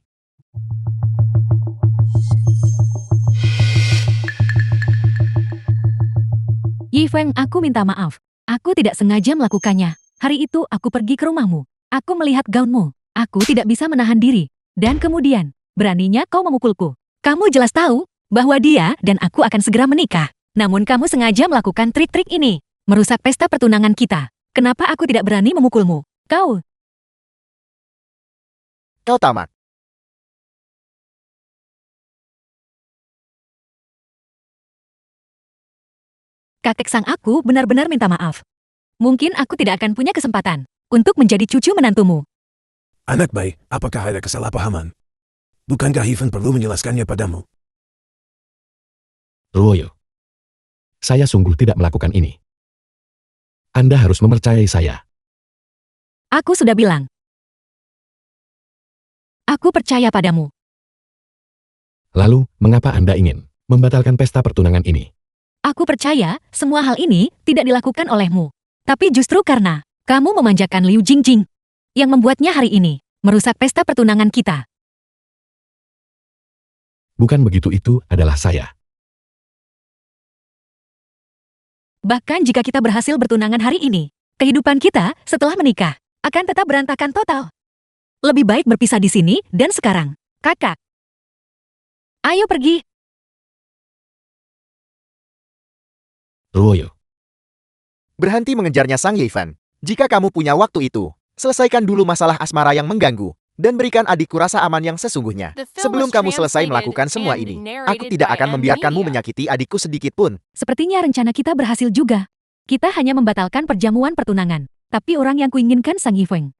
Ye Feng, aku minta maaf. Aku tidak sengaja melakukannya. Hari itu aku pergi ke rumahmu. Aku melihat gaunmu. Aku tidak bisa menahan diri. Dan kemudian, beraninya kau memukulku. Kamu jelas tahu bahwa dia dan aku akan segera menikah. Namun kamu sengaja melakukan trik-trik ini. Merusak pesta pertunangan kita. Kenapa aku tidak berani memukulmu? Kau Tamat. kakek sang, aku benar-benar minta maaf. Mungkin aku tidak akan punya kesempatan untuk menjadi cucu menantumu. Anak baik, apakah ada kesalahpahaman? Bukankah Ye Feng perlu menjelaskannya padamu? Ruoyu, saya sungguh tidak melakukan ini. Anda harus mempercayai saya. Aku sudah bilang. Aku percaya padamu. Lalu, mengapa Anda ingin membatalkan pesta pertunangan ini? Aku percaya semua hal ini tidak dilakukan olehmu. Tapi justru karena kamu memanjakan Liu Jingjing yang membuatnya hari ini merusak pesta pertunangan kita. Bukan begitu, itu adalah saya. Bahkan jika kita berhasil bertunangan hari ini, kehidupan kita setelah menikah akan tetap berantakan total. Lebih baik berpisah di sini dan sekarang. Kakak, ayo pergi. Ruoyu, Berhenti mengejarnya Sang Ye Fan. Jika kamu punya waktu itu, selesaikan dulu masalah asmara yang mengganggu, dan berikan adikku rasa aman yang sesungguhnya. Sebelum kamu selesai melakukan semua ini, aku tidak akan membiarkanmu menyakiti adikku sedikit pun. Sepertinya rencana kita berhasil juga. Kita hanya membatalkan perjamuan pertunangan. Tapi orang yang kuinginkan Sang Ye Feng.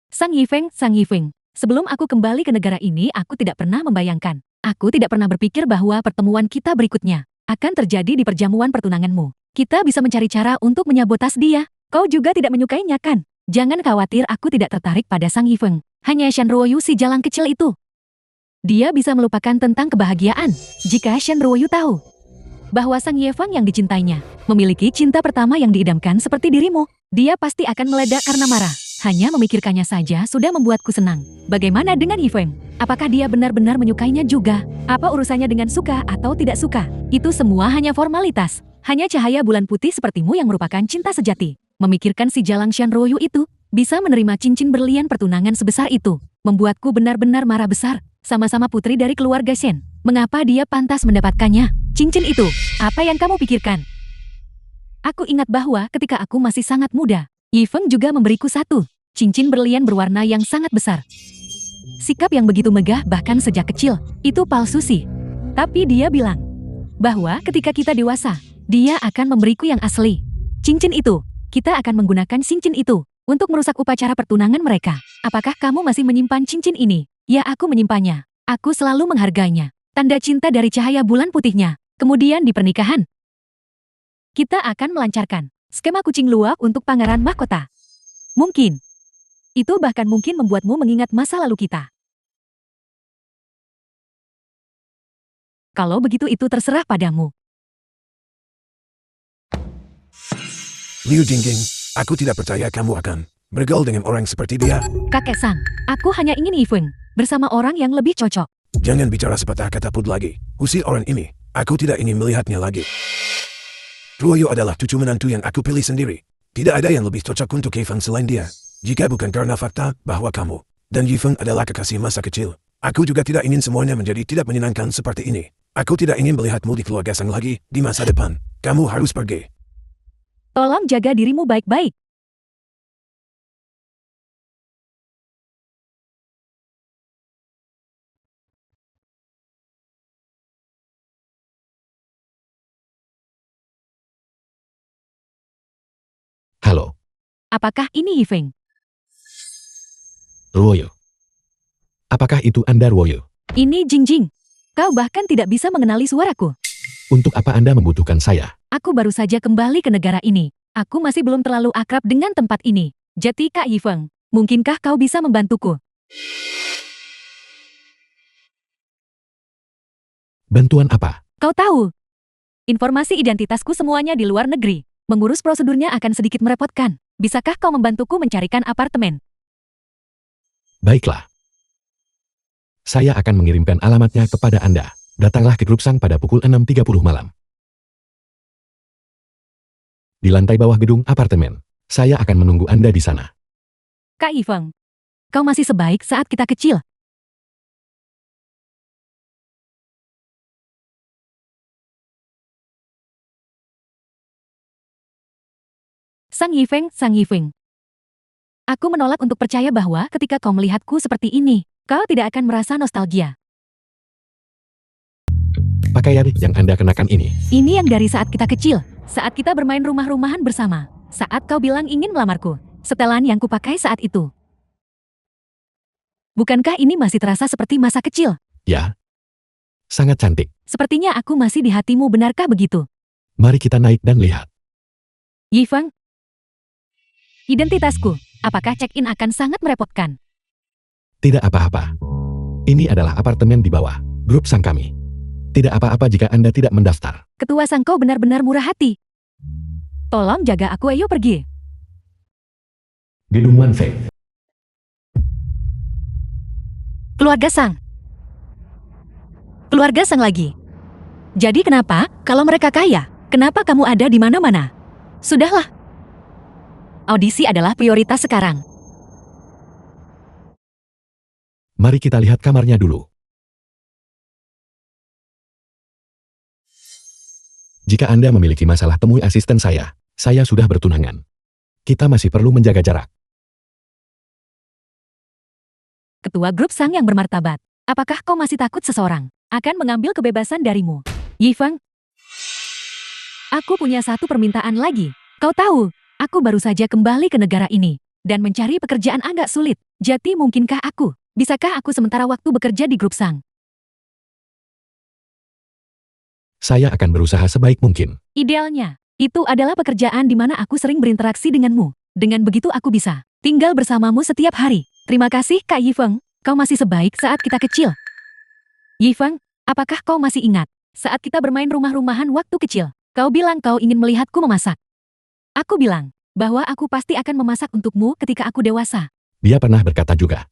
Sang Ye Feng, Sang Ye Feng. Sebelum aku kembali ke negara ini, aku tidak pernah membayangkan. Aku tidak pernah berpikir bahwa pertemuan kita berikutnya akan terjadi di perjamuan pertunanganmu. Kita bisa mencari cara untuk menyabotas dia. Kau juga tidak menyukainya, kan? Jangan khawatir, aku tidak tertarik pada Sang Ye Feng. Hanya Shen Ruoyu, si jalang kecil itu. Dia bisa melupakan tentang kebahagiaan jika Shen Ruoyu tahu bahwa Sang Ye Feng yang dicintainya memiliki cinta pertama yang diidamkan seperti dirimu. Dia pasti akan meledak karena marah. Hanya memikirkannya saja sudah membuatku senang. Bagaimana dengan Ye Feng? Apakah dia benar-benar menyukainya juga? Apa urusannya dengan suka atau tidak suka? Itu semua hanya formalitas. Hanya cahaya bulan putih sepertimu yang merupakan cinta sejati. Memikirkan si jalang Shen Ruoyu itu bisa menerima cincin berlian pertunangan sebesar itu. Membuatku benar-benar marah besar. Sama-sama putri dari keluarga Shen. Mengapa dia pantas mendapatkannya? Cincin itu, apa yang kamu pikirkan? Aku ingat bahwa ketika aku masih sangat muda, Ye Feng juga memberiku satu cincin berlian berwarna yang sangat besar. Sikap yang begitu megah bahkan sejak kecil, itu palsu sih. Tapi dia bilang bahwa ketika kita dewasa, dia akan memberiku yang asli. Cincin itu, kita akan menggunakan cincin itu untuk merusak upacara pertunangan mereka. Apakah kamu masih menyimpan cincin ini? Ya, aku menyimpannya. Aku selalu menghargainya. Tanda cinta dari cahaya bulan putihnya. Kemudian di pernikahan, kita akan melancarkan skema kucing luwak untuk pangeran mahkota. Mungkin itu bahkan mungkin membuatmu mengingat masa lalu kita. Kalau begitu itu terserah padamu. Liu Jingjing, aku tidak percaya kamu akan bergaul dengan orang seperti dia. Kakek Sang, aku hanya ingin Yifeng bersama orang yang lebih cocok. Jangan bicara sepatah kata pun lagi. Usir orang ini. Aku tidak ingin melihatnya lagi. Ruoyu adalah cucu menantu yang aku pilih sendiri. Tidak ada yang lebih cocok untuk Yifeng selain dia. Jika bukan karena fakta bahwa kamu dan Yifeng adalah kekasih masa kecil, aku juga tidak ingin semuanya menjadi tidak menyenangkan seperti ini. Aku tidak ingin melihatmu di keluarga Sang lagi di masa depan. Kamu harus pergi. Tolong jaga dirimu baik-baik. Halo, Apakah ini Yifeng? Ruoyo. Apakah itu Anda Ruoyo? Ini Jingjing. Kau bahkan tidak bisa mengenali suaraku. Untuk apa Anda membutuhkan saya? Aku baru saja kembali ke negara ini. Aku masih belum terlalu akrab dengan tempat ini. Jadi Kak Yifeng, mungkinkah kau bisa membantuku? Bantuan apa? Kau tahu, informasi identitasku semuanya di luar negeri. Mengurus prosedurnya akan sedikit merepotkan. Bisakah kau membantuku mencarikan apartemen? Baiklah. Saya akan mengirimkan alamatnya kepada Anda. Datanglah ke grup Sang pada pukul 6.30 malam. Di lantai bawah gedung apartemen. Saya akan menunggu Anda di sana. Kak Yifeng, kau masih sebaik saat kita kecil. Sang Yifeng. Aku menolak untuk percaya bahwa ketika kau melihatku seperti ini, kau tidak akan merasa nostalgia. Pakaian yang Anda kenakan ini. Ini yang dari saat kita kecil, saat kita bermain rumah-rumahan bersama, saat kau bilang ingin melamarku, setelan yang kupakai saat itu. Bukankah ini masih terasa seperti masa kecil? Ya. Sangat cantik. Sepertinya aku masih di hatimu, benarkah begitu? Mari kita naik dan lihat. Yifeng, identitasku, apakah check-in akan sangat merepotkan? Tidak apa-apa. Ini adalah apartemen di bawah grup Sang kami. Tidak apa-apa jika Anda tidak mendaftar. Ketua Sang, kau benar-benar murah hati. Tolong jaga aku, ayo pergi. Gedung Manfei. Keluarga Sang. Keluarga Sang lagi. Jadi kenapa, kalau mereka kaya, kenapa kamu ada di mana-mana? Sudahlah. Audisi adalah prioritas sekarang. Mari kita lihat kamarnya dulu. Jika Anda memiliki masalah, temui asisten saya. Saya sudah bertunangan. Kita masih perlu menjaga jarak. Ketua grup Sang yang bermartabat, apakah kau masih takut seseorang akan mengambil kebebasan darimu? Yifeng, aku punya satu permintaan lagi. Kau tahu, aku baru saja kembali ke negara ini dan mencari pekerjaan agak sulit. Jadi mungkinkah bisakah aku sementara waktu bekerja di grup Sang? Saya akan berusaha sebaik mungkin. Idealnya, itu adalah pekerjaan di mana aku sering berinteraksi denganmu. Dengan begitu aku bisa tinggal bersamamu setiap hari. Terima kasih Kak Yifeng, kau masih sebaik saat kita kecil. Yifeng, apakah kau masih ingat saat kita bermain rumah-rumahan waktu kecil? Kau bilang kau ingin melihatku memasak. Aku bilang bahwa aku pasti akan memasak untukmu ketika aku dewasa. Dia pernah berkata juga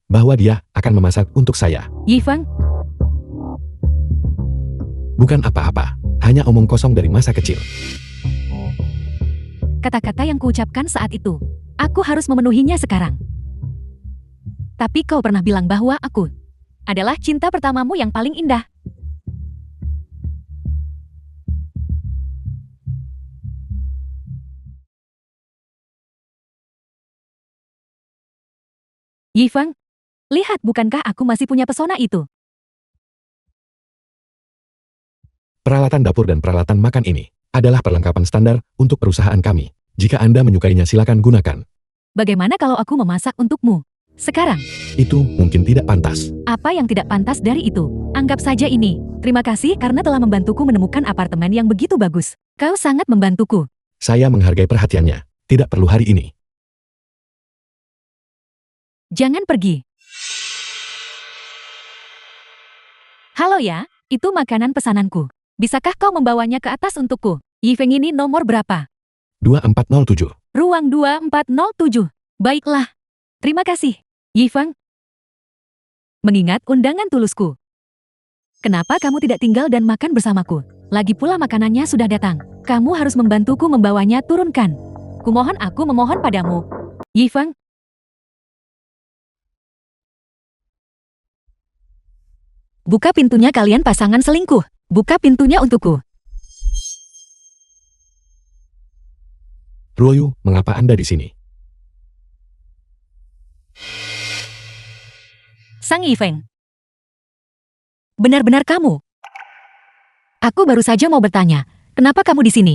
bahwa dia akan memasak untuk saya. Yifeng, Bukan apa-apa, hanya omong kosong dari masa kecil. kata-kata yang kuucapkan saat itu, aku harus memenuhinya sekarang. Tapi kau pernah bilang bahwa aku adalah cinta pertamamu yang paling indah. Yifeng, lihat, bukankah aku masih punya pesona itu? Peralatan dapur dan peralatan makan ini adalah perlengkapan standar untuk perusahaan kami. Jika Anda menyukainya, silakan gunakan. Bagaimana kalau aku memasak untukmu? Sekarang, Itu mungkin tidak pantas. apa yang tidak pantas dari itu? Anggap saja ini. Terima kasih karena telah membantuku menemukan apartemen yang begitu bagus. Kau sangat membantuku. Saya menghargai perhatiannya. Tidak perlu hari ini. Jangan pergi. Halo ya, itu makanan pesananku. Bisakah kau membawanya ke atas untukku? Yifeng, ini nomor berapa? 2407. Ruang 2407. Baiklah. Terima kasih, Yifeng. Mengingat undangan tulusku. Kenapa kamu tidak tinggal dan makan bersamaku? Lagi pula makanannya sudah datang. Kamu harus membantuku membawanya turunkan. Kumohon, aku memohon padamu. Yifeng. Buka pintunya kalian pasangan selingkuh. Buka pintunya untukku. Ruoyu, mengapa Anda di sini? Sang Yifeng. Benar-benar kamu? Aku baru saja mau bertanya, kenapa kamu di sini?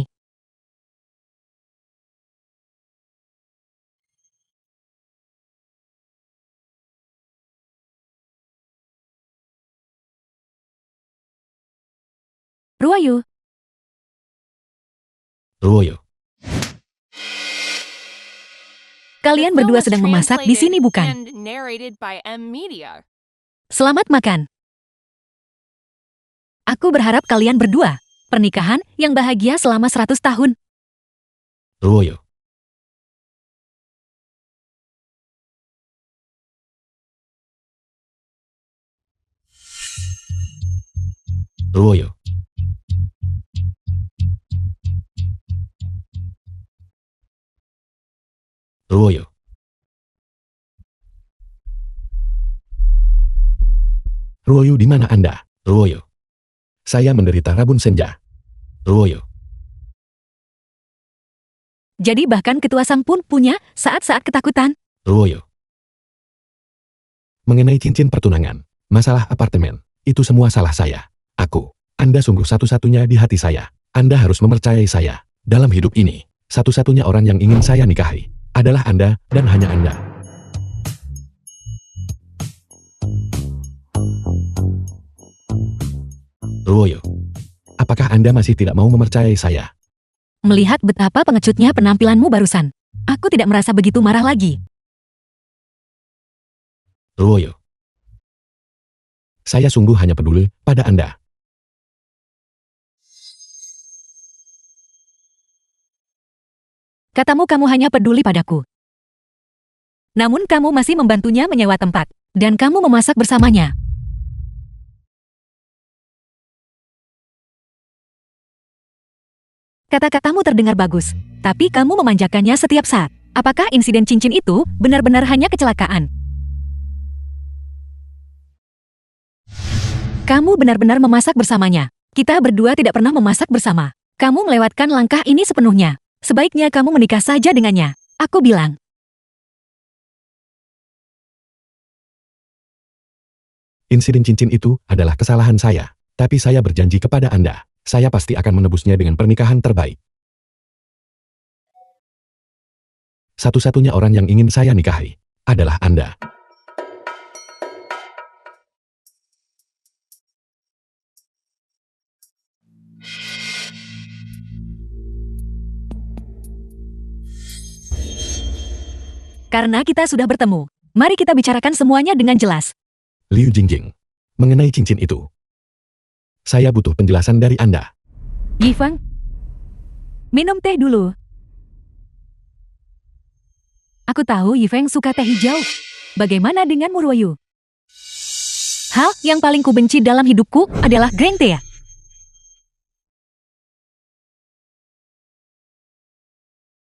Ruoyu. Ruoyu. Kalian berdua sedang memasak di sini, bukan? Selamat makan. Aku berharap kalian berdua pernikahan yang bahagia selama 100 tahun. Ruoyu. Ruoyu. Ruoyu. Ruoyu, di mana Anda? Ruoyu. Saya menderita rabun senja. Ruoyu. Jadi bahkan ketua sang pun punya saat-saat ketakutan. Ruoyu. Mengenai cincin pertunangan, masalah apartemen, itu semua salah saya. Anda sungguh satu-satunya di hati saya. Anda harus mempercayai saya. Dalam hidup ini, satu-satunya orang yang ingin saya nikahi adalah Anda dan hanya Anda. Ruoyu. Apakah Anda masih tidak mau mempercayai saya? Melihat betapa pengecutnya penampilanmu barusan, aku tidak merasa begitu marah lagi. Ruoyu. Saya sungguh hanya peduli pada Anda. Katamu kamu hanya peduli padaku. Namun kamu masih membantunya menyewa tempat, dan kamu memasak bersamanya. Kata-katamu terdengar bagus, tapi kamu memanjakannya setiap saat. Apakah insiden cincin itu benar-benar hanya kecelakaan? Kamu benar-benar memasak bersamanya. Kita berdua tidak pernah memasak bersama. Kamu melewatkan langkah ini sepenuhnya. Sebaiknya kamu menikah saja dengannya. Aku bilang. Insiden cincin itu adalah kesalahan saya. Tapi saya berjanji kepada Anda, saya pasti akan menebusnya dengan pernikahan terbaik. Satu-satunya orang yang ingin saya nikahi adalah Anda. Karena kita sudah bertemu, mari kita bicarakan semuanya dengan jelas. Liu Jingjing, mengenai cincin itu, saya butuh penjelasan dari Anda. Yifeng, minum teh dulu. Aku tahu Yifeng suka teh hijau. Bagaimana denganmu, Ruoyu? Hal yang paling kubenci dalam hidupku adalah green tea.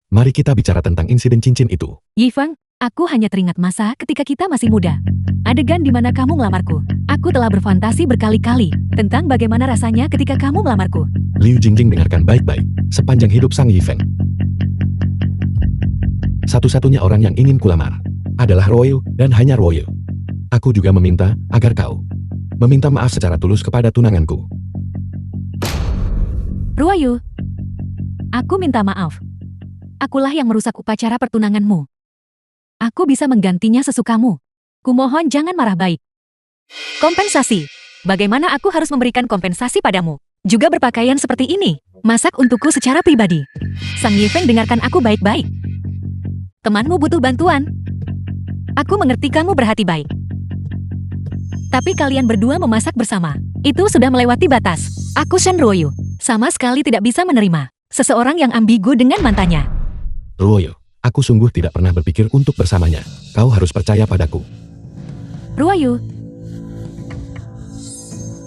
Mari kita bicara tentang insiden cincin itu. Yifeng, aku hanya teringat masa ketika kita masih muda. Adegan di mana kamu melamarku. Aku telah berfantasi berkali-kali tentang bagaimana rasanya ketika kamu melamarku. Liu Jingjing, dengarkan baik-baik. Sepanjang hidup Sang Yifeng, satu-satunya orang yang ingin kulamar adalah Ruoyu dan hanya Ruoyu. Aku juga meminta agar kau meminta maaf secara tulus kepada tunanganku. Ruoyu, aku minta maaf. Akulah yang merusak upacara pertunanganmu. Aku bisa menggantinya sesukamu. Kumohon jangan marah baik. Kompensasi. Bagaimana aku harus memberikan kompensasi padamu? Juga berpakaian seperti ini. Masak untukku secara pribadi. Sang Yifeng, dengarkan aku baik-baik. Temanmu butuh bantuan. Aku mengerti kamu berhati baik. Tapi kalian berdua memasak bersama. Itu sudah melewati batas. Aku Shen Ruoyu sama sekali tidak bisa menerima. Seseorang yang ambigu dengan mantannya. Ruoyo, aku sungguh tidak pernah berpikir untuk bersamanya. Kau harus percaya padaku. Ruoyu.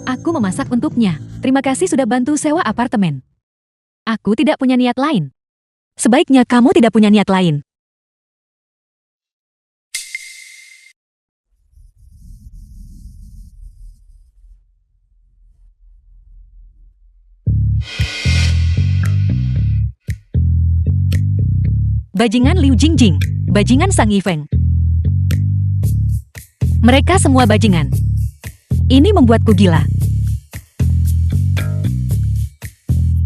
Aku memasak untuknya. Terima kasih sudah bantu sewa apartemen. Aku tidak punya niat lain. Sebaiknya kamu tidak punya niat lain. Bajingan Liu Jingjing, bajingan Sang Yifeng. Mereka semua bajingan. Ini membuatku gila.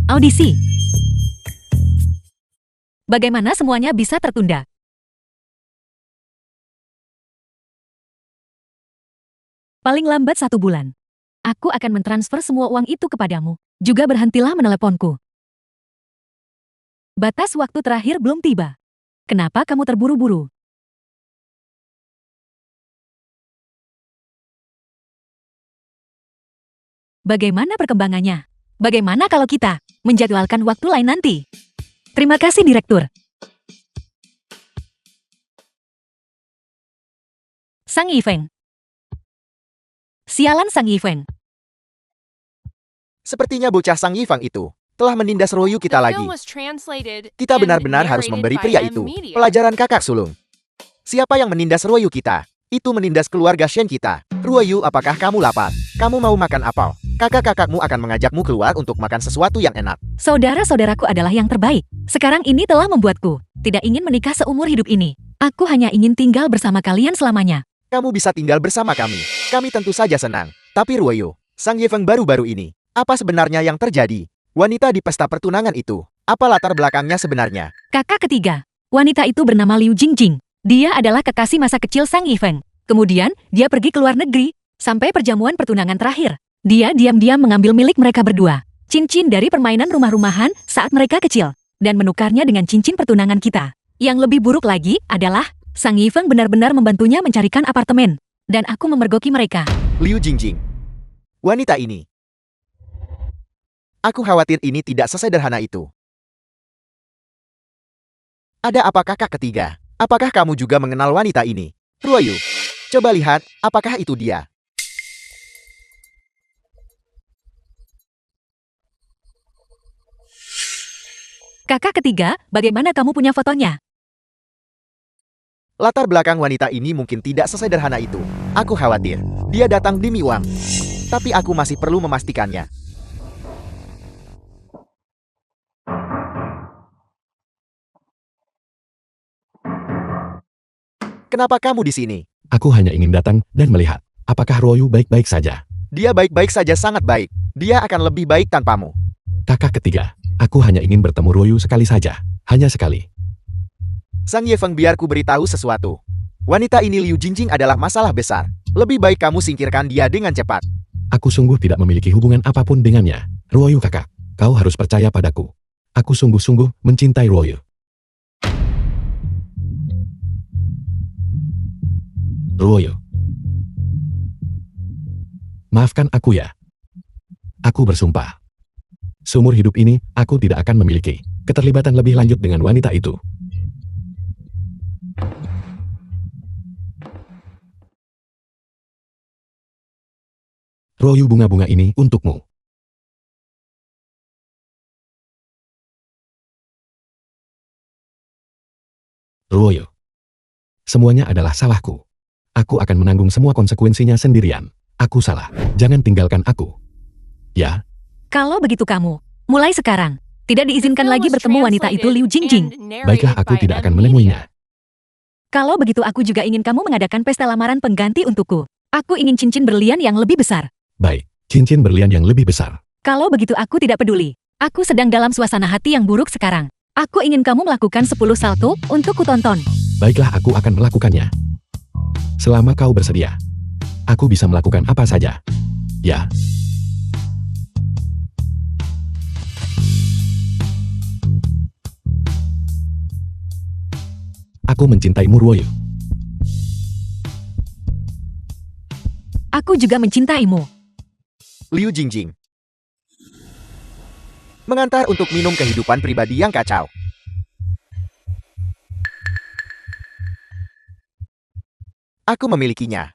Audisi. Bagaimana semuanya bisa tertunda? Paling lambat 1 bulan. Aku akan mentransfer semua uang itu kepadamu. Juga berhentilah meneleponku. Batas waktu terakhir belum tiba. Kenapa kamu terburu-buru? Bagaimana perkembangannya? Bagaimana kalau kita menjadwalkan waktu lain nanti? Terima kasih, Direktur. Sang Yifeng. Sialan Sang Yifeng. Sepertinya bocah Sang Yifeng itu telah menindas Ruoyu kita lagi. Kita benar-benar harus memberi pria itu pelajaran kakak sulung. Siapa yang menindas Ruoyu kita? Itu menindas keluarga Shen kita. Ruoyu, apakah kamu lapar? Kamu mau makan apa? Kakak-kakakmu akan mengajakmu keluar untuk makan sesuatu yang enak. Saudara-saudaraku adalah yang terbaik. Sekarang ini telah membuatku tidak ingin menikah seumur hidup ini. Aku hanya ingin tinggal bersama kalian selamanya. Kamu bisa tinggal bersama kami. Kami tentu saja senang. Tapi Ruoyu, Sang Yifeng baru-baru ini, apa sebenarnya yang terjadi? Wanita di pesta pertunangan itu, apa latar belakangnya sebenarnya? Kakak ketiga, wanita itu bernama Liu Jingjing. Dia adalah kekasih masa kecil Sang Yifeng. Kemudian, dia pergi ke luar negeri, sampai perjamuan pertunangan terakhir. Dia diam-diam mengambil milik mereka berdua, cincin dari permainan rumah-rumahan saat mereka kecil, dan menukarnya dengan cincin pertunangan kita. Yang lebih buruk lagi adalah, Sang Yifeng benar-benar membantunya mencarikan apartemen, dan aku memergoki mereka. Liu Jingjing. Wanita ini. Aku khawatir ini tidak sesederhana itu. Ada apa kakak ketiga? Apakah kamu juga mengenal wanita ini? Ruoyu, coba lihat, apakah itu dia? Kakak ketiga, bagaimana kamu punya fotonya? Latar belakang wanita ini mungkin tidak sesederhana itu. Aku khawatir, dia datang demi uang. Tapi aku masih perlu memastikannya. Kenapa kamu di sini? Aku hanya ingin datang dan melihat, apakah Ruoyu baik-baik saja. Dia baik-baik saja, sangat baik. Dia akan lebih baik tanpamu. Kakak ketiga, aku hanya ingin bertemu Ruoyu sekali saja. Hanya sekali. Sang Yifeng, biarku beritahu sesuatu. Wanita ini Liu Jingjing adalah masalah besar. Lebih baik kamu singkirkan dia dengan cepat. Aku sungguh tidak memiliki hubungan apapun dengannya. Ruoyu kakak, kau harus percaya padaku. Aku sungguh-sungguh mencintai Ruoyu. Ruoyu. Maafkan aku ya. Aku bersumpah. Seumur hidup ini, aku tidak akan memiliki keterlibatan lebih lanjut dengan wanita itu. Ruoyu, bunga-bunga ini untukmu. Ruoyu. Semuanya adalah salahku. Aku akan menanggung semua konsekuensinya sendirian. Aku salah. Jangan tinggalkan aku. Ya. Kalau begitu kamu, mulai sekarang, tidak diizinkan lagi bertemu wanita itu Liu Jingjing. Baiklah, aku tidak akan menemuinya. Kalau begitu aku juga ingin kamu mengadakan pesta lamaran pengganti untukku. Aku ingin cincin berlian yang lebih besar. Baik, cincin berlian yang lebih besar. Kalau begitu aku tidak peduli. Aku sedang dalam suasana hati yang buruk sekarang. Aku ingin kamu melakukan 10 salto untuk kutonton. Baiklah, aku akan melakukannya. Selama kau bersedia, aku bisa melakukan apa saja. Ya. Aku mencintaimu, Ruoyu. Aku juga mencintaimu. Liu Jingjing. mengantar untuk minum kehidupan pribadi yang kacau. Aku memilikinya.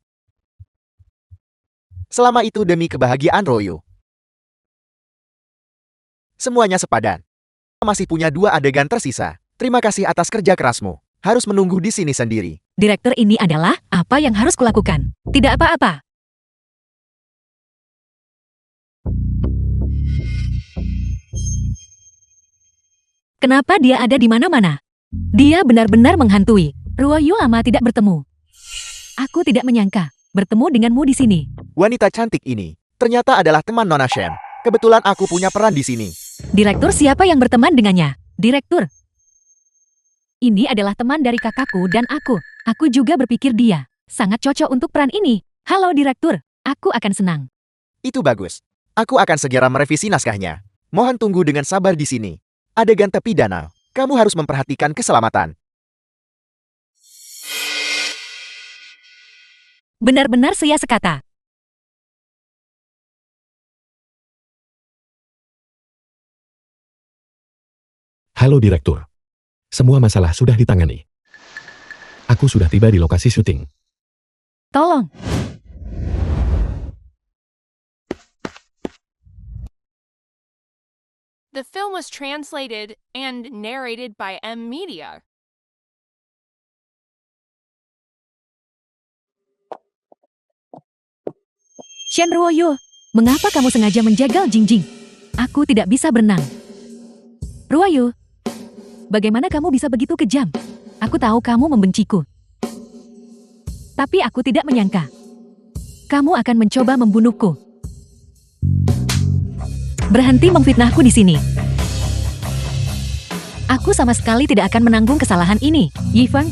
Selama itu demi kebahagiaan Royo. Semuanya sepadan. Masih punya 2 adegan tersisa. Terima kasih atas kerja kerasmu. Harus menunggu di sini sendiri. Direktur, ini adalah apa yang harus kulakukan. Tidak apa-apa. Kenapa dia ada di mana-mana? Dia benar-benar menghantui. Ruoyu lama tidak bertemu. Aku tidak menyangka bertemu denganmu di sini. Wanita cantik ini ternyata adalah teman Nona Shen. Kebetulan aku punya peran di sini. Direktur, siapa yang berteman dengannya? Direktur. Ini adalah teman dari kakakku dan aku. Aku juga berpikir dia sangat cocok untuk peran ini. Halo Direktur, aku akan senang. Itu bagus. Aku akan segera merevisi naskahnya. Mohon tunggu dengan sabar di sini. Adegan tepi danau. Kamu harus memperhatikan keselamatan. Benar-benar sia sekata. Halo Direktur. Semua masalah sudah ditangani. Aku sudah tiba di lokasi syuting. Tolong. The film was translated and narrated by M Media. Shen Ruoyu, mengapa kamu sengaja menjagal Jingjing? Aku tidak bisa berenang. Ruoyu, bagaimana kamu bisa begitu kejam? Aku tahu kamu membenciku. Tapi aku tidak menyangka. Kamu akan mencoba membunuhku. Berhenti memfitnahku di sini. Aku sama sekali tidak akan menanggung kesalahan ini, Yifeng.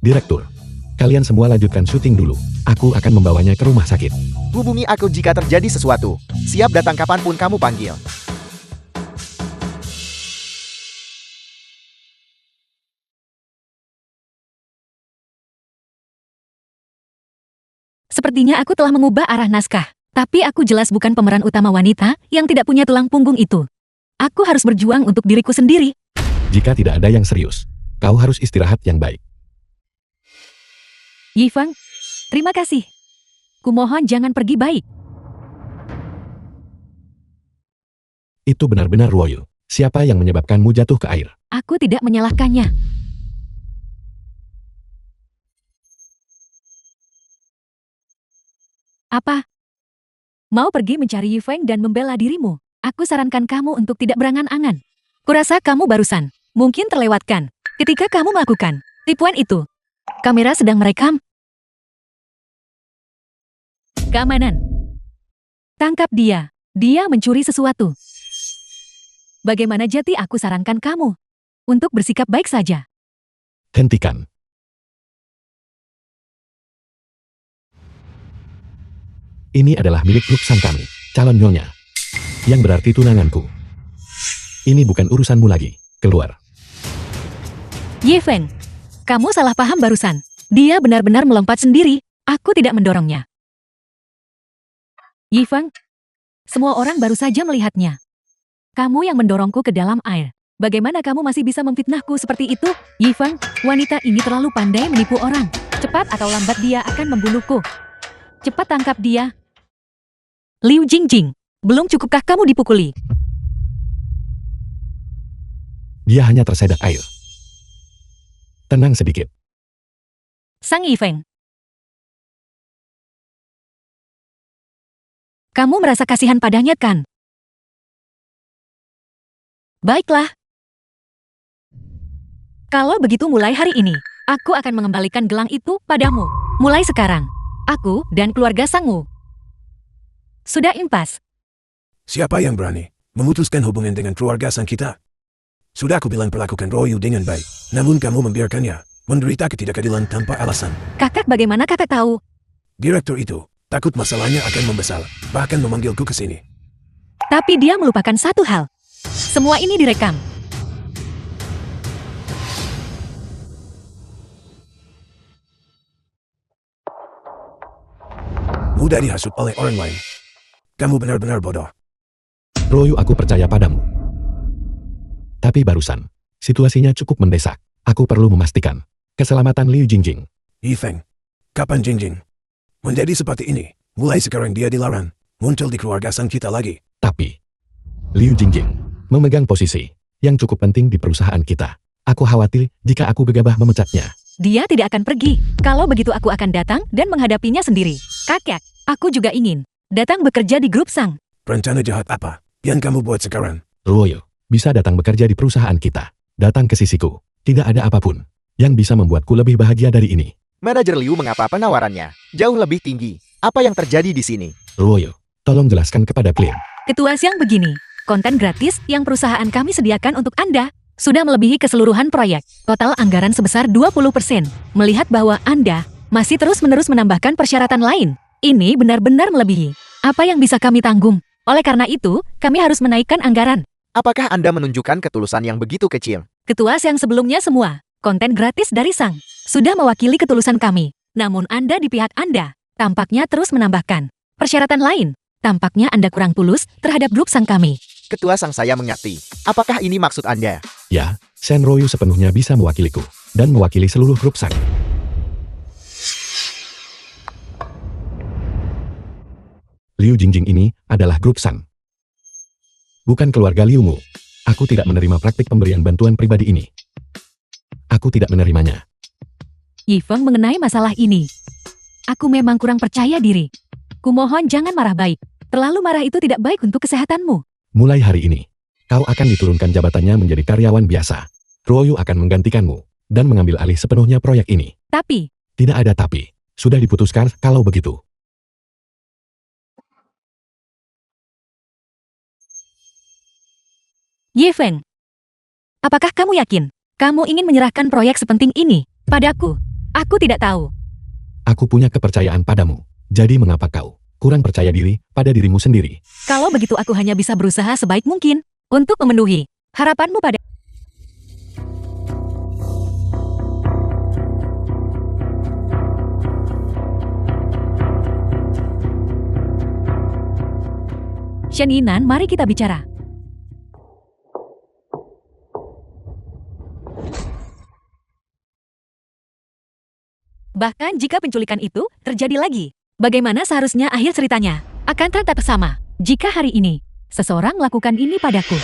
Direktur, kalian semua lanjutkan syuting dulu. Aku akan membawanya ke rumah sakit. Hubungi aku jika terjadi sesuatu. Siap datang kapanpun kamu panggil. Sepertinya aku telah mengubah arah naskah. Tapi aku jelas bukan pemeran utama wanita yang tidak punya tulang punggung itu. Aku harus berjuang untuk diriku sendiri. Jika tidak ada yang serius, kau harus istirahat yang baik. Yifeng, terima kasih. Kumohon jangan pergi baik. Itu benar-benar Ruoyu. Siapa yang menyebabkanmu jatuh ke air? Aku tidak menyalahkannya. Apa? Mau pergi mencari Yifeng dan membela dirimu? Aku sarankan kamu untuk tidak berangan-angan. Kurasa kamu barusan mungkin terlewatkan ketika kamu melakukan tipuan itu. Kamera sedang merekam. Keamanan. Tangkap dia. Dia mencuri sesuatu. Bagaimana jadi aku sarankan kamu untuk bersikap baik saja. Hentikan. Ini adalah milik Luxan kami, calon nyonya. Yang berarti tunanganku. Ini bukan urusanmu lagi. Keluar. Yifeng, kamu salah paham barusan. Dia benar-benar melompat sendiri. Aku tidak mendorongnya. Yifeng, semua orang baru saja melihatnya. Kamu yang mendorongku ke dalam air. Bagaimana kamu masih bisa memfitnahku seperti itu? Yifeng, wanita ini terlalu pandai menipu orang. Cepat atau lambat dia akan membunuhku. Cepat tangkap dia. Liu Jingjing, belum cukupkah kamu dipukuli? Dia hanya tersedak air. Tenang sedikit. Sang Yifeng. Kamu merasa kasihan padanya kan? Baiklah. Kalau begitu mulai hari ini, aku akan mengembalikan gelang itu padamu. Mulai sekarang, aku dan keluarga Sangwu sudah impas. Siapa yang berani memutuskan hubungan dengan keluarga sang kita? Sudah aku bilang perlakukan Royu dengan baik. Namun kamu membiarkannya menderita ketidakadilan tanpa alasan. Kakak, bagaimana kakak tahu? Direktur itu takut masalahnya akan membesar, bahkan memanggilku ke sini. Tapi dia melupakan satu hal. Semua ini direkam. mudah dihasut oleh orang lain. Kamu benar-benar bodoh. Royu, aku percaya padamu. Tapi barusan, situasinya cukup mendesak. Aku perlu memastikan keselamatan Liu Jingjing. Yifeng, kapan Jingjing menjadi seperti ini? Mulai sekarang dia dilarang muncul di keluarga sang kita lagi. Tapi, Liu Jingjing memegang posisi yang cukup penting di perusahaan kita. Aku khawatir jika aku gegabah memecatnya. Dia tidak akan pergi. Kalau begitu aku akan datang dan menghadapinya sendiri. Kakek, aku juga ingin datang bekerja di grup Sang. Rencana jahat apa yang kamu buat sekarang? Ruoyo, bisa datang bekerja di perusahaan kita. Datang ke sisiku. Tidak ada apapun yang bisa membuatku lebih bahagia dari ini. Manajer Liu mengapa penawarannya jauh lebih tinggi? Apa yang terjadi di sini? Ruoyo, tolong jelaskan kepada klien. Ketua Siang begini, konten gratis yang perusahaan kami sediakan untuk Anda sudah melebihi keseluruhan proyek. Total anggaran sebesar 20%. Melihat bahwa Anda masih terus-menerus menambahkan persyaratan lain, ini benar-benar melebihi apa yang bisa kami tanggung. Oleh karena itu, kami harus menaikkan anggaran. Apakah Anda menunjukkan ketulusan yang begitu kecil? Ketua Siang sebelumnya semua, konten gratis dari Sang, sudah mewakili ketulusan kami. Namun Anda di pihak Anda, tampaknya terus menambahkan persyaratan lain. Tampaknya Anda kurang tulus terhadap grup Sang kami. Ketua Sang saya mengerti. Apakah ini maksud Anda? Ya, Shen Royu sepenuhnya bisa mewakiliku dan mewakili seluruh grup Sang. Liu Jingjing ini adalah grup Sang. Bukan keluarga Liumu. Aku tidak menerima praktik pemberian bantuan pribadi ini. Aku tidak menerimanya. Yifeng mengenai masalah ini. Aku memang kurang percaya diri. Kumohon jangan marah baik. Terlalu marah itu tidak baik untuk kesehatanmu. Mulai hari ini, kau akan diturunkan jabatannya menjadi karyawan biasa. Ruoyu akan menggantikanmu dan mengambil alih sepenuhnya proyek ini. Tapi, Tidak ada tapi. Sudah diputuskan kalau begitu. Yifeng, apakah kamu yakin kamu ingin menyerahkan proyek sepenting ini padaku? Aku tidak tahu. Aku punya kepercayaan padamu. Jadi mengapa kau kurang percaya diri pada dirimu sendiri? Kalau begitu aku hanya bisa berusaha sebaik mungkin untuk memenuhi harapanmu pada... Shen Yinan, mari kita bicara. Bahkan jika penculikan itu terjadi lagi, bagaimana seharusnya akhir ceritanya akan tetap sama jika hari ini seseorang melakukan ini padaku.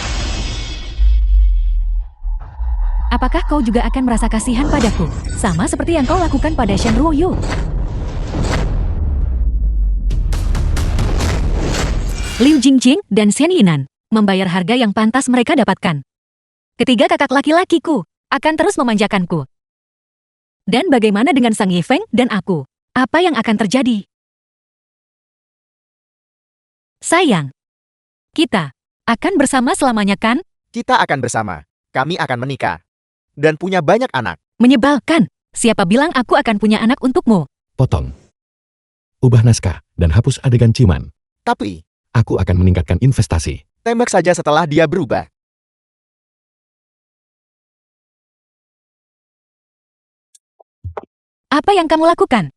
Apakah kau juga akan merasa kasihan padaku, sama seperti yang kau lakukan pada Shen Ruoyu? Liu Jingjing dan Shen Yinan membayar harga yang pantas mereka dapatkan. Ketiga kakak laki-lakiku akan terus memanjakanku. Dan bagaimana dengan Sang Yifeng dan aku? Apa yang akan terjadi? Sayang, kita akan bersama selamanya kan? Kita akan bersama. Kami akan menikah. Dan punya banyak anak. Menyebalkan. Siapa bilang aku akan punya anak untukmu? Potong. Ubah naskah dan hapus adegan ciuman. Tapi, Aku akan meningkatkan investasi. tembak saja setelah dia berubah. Apa yang kamu lakukan?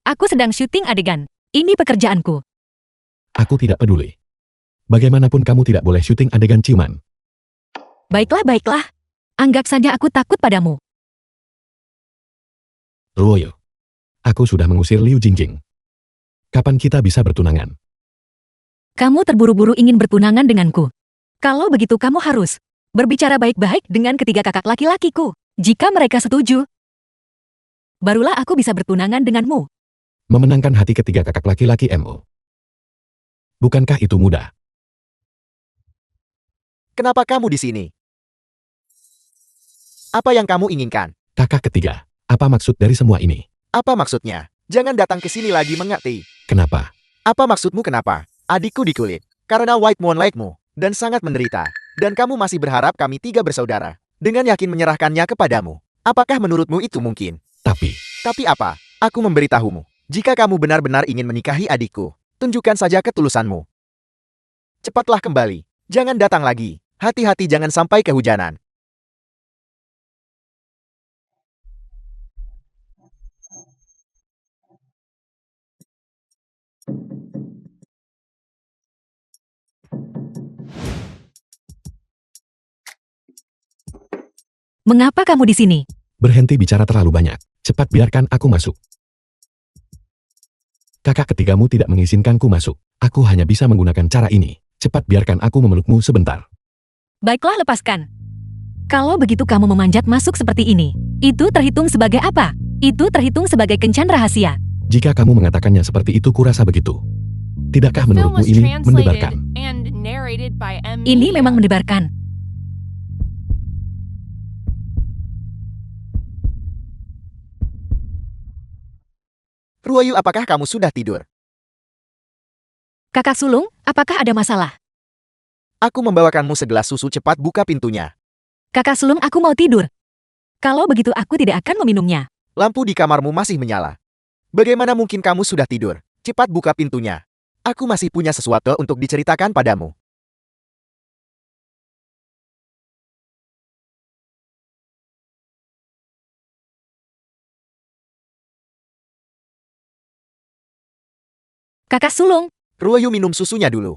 Aku sedang syuting adegan. Ini pekerjaanku. Aku tidak peduli. Bagaimanapun kamu tidak boleh syuting adegan ciuman. Baiklah, baiklah. Anggap saja aku takut padamu. Ruoyo. Aku sudah mengusir Liu Jingjing. Kapan kita bisa bertunangan? Kamu terburu-buru ingin bertunangan denganku. Kalau begitu kamu harus berbicara baik-baik dengan ketiga kakak laki-lakiku. Jika mereka setuju, barulah aku bisa bertunangan denganmu. Memenangkan hati ketiga kakak laki-laki MO. Bukankah itu mudah? Kenapa kamu di sini? Apa yang kamu inginkan? Kakak ketiga, apa maksud dari semua ini? Apa maksudnya? Jangan datang ke sini lagi mengerti. Kenapa? Apa maksudmu kenapa? Adikku dikulit. Karena White Moon like-mu. Dan sangat menderita. Dan kamu masih berharap kami tiga bersaudara. Dengan yakin menyerahkannya kepadamu. Apakah menurutmu itu mungkin? Tapi apa? Aku memberitahumu. Jika kamu benar-benar ingin menikahi adikku, tunjukkan saja ketulusanmu. Cepatlah kembali. Jangan datang lagi. Hati-hati jangan sampai kehujanan. Mengapa kamu di sini? Berhenti bicara terlalu banyak. Cepat biarkan aku masuk. Kakak ketigamu tidak mengizinkanku masuk. Aku hanya bisa menggunakan cara ini. Cepat biarkan aku memelukmu sebentar. Baiklah, lepaskan. Kalau begitu kamu memanjat masuk seperti ini, itu terhitung sebagai apa? Itu terhitung sebagai kencan rahasia. Jika kamu mengatakannya seperti itu, kurasa begitu. Tidakkah The film menurutmu was ini translated mendebarkan? and narrated by M. Ini Media. memang mendebarkan. Ruoyu, apakah kamu sudah tidur? Kakak sulung, apakah ada masalah? Aku membawakanmu segelas susu, cepat buka pintunya. Kakak sulung, aku mau tidur. Kalau begitu aku tidak akan meminumnya. Lampu di kamarmu masih menyala. Bagaimana mungkin kamu sudah tidur? Cepat buka pintunya. Aku masih punya sesuatu untuk diceritakan padamu. Kakak sulung, Ruoyu, minum susunya dulu.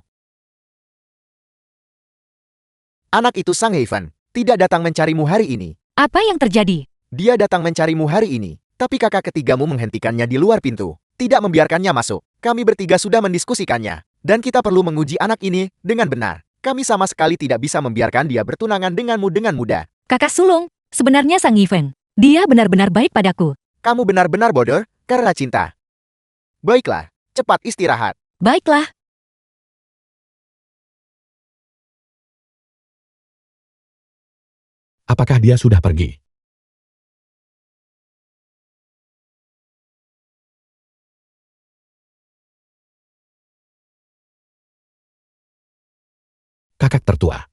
Anak itu Sang Heifan tidak datang mencarimu hari ini. apa yang terjadi? Dia datang mencarimu hari ini, tapi kakak ketigamu menghentikannya di luar pintu. Tidak membiarkannya masuk. Kami bertiga sudah mendiskusikannya. Dan kita perlu menguji anak ini dengan benar. Kami sama sekali tidak bisa membiarkan dia bertunangan denganmu dengan mudah. Kakak sulung, sebenarnya Sang Yifeng, dia benar-benar baik padaku. Kamu benar-benar bodoh karena cinta. Baiklah, cepat istirahat. Baiklah, Apakah dia sudah pergi? Kakak tertua.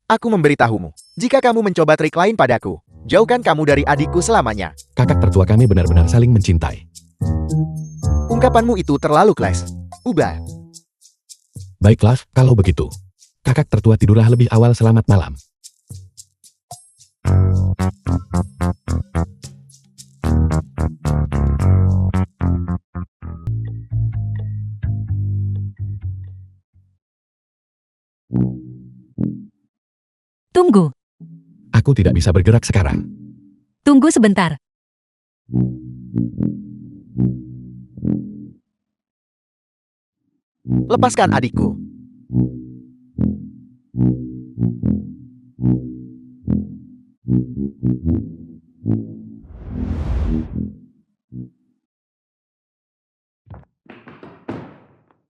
Aku memberitahumu, jika kamu mencoba trik lain padaku, jauhkan kamu dari adikku selamanya. Kakak tertua kami benar-benar saling mencintai. Ungkapanmu itu terlalu kelas. Ubah. Baiklah, kalau begitu. Kakak tertua tidurlah lebih awal, selamat malam. tunggu. Aku tidak bisa bergerak sekarang. Tunggu sebentar. Lepaskan adikku.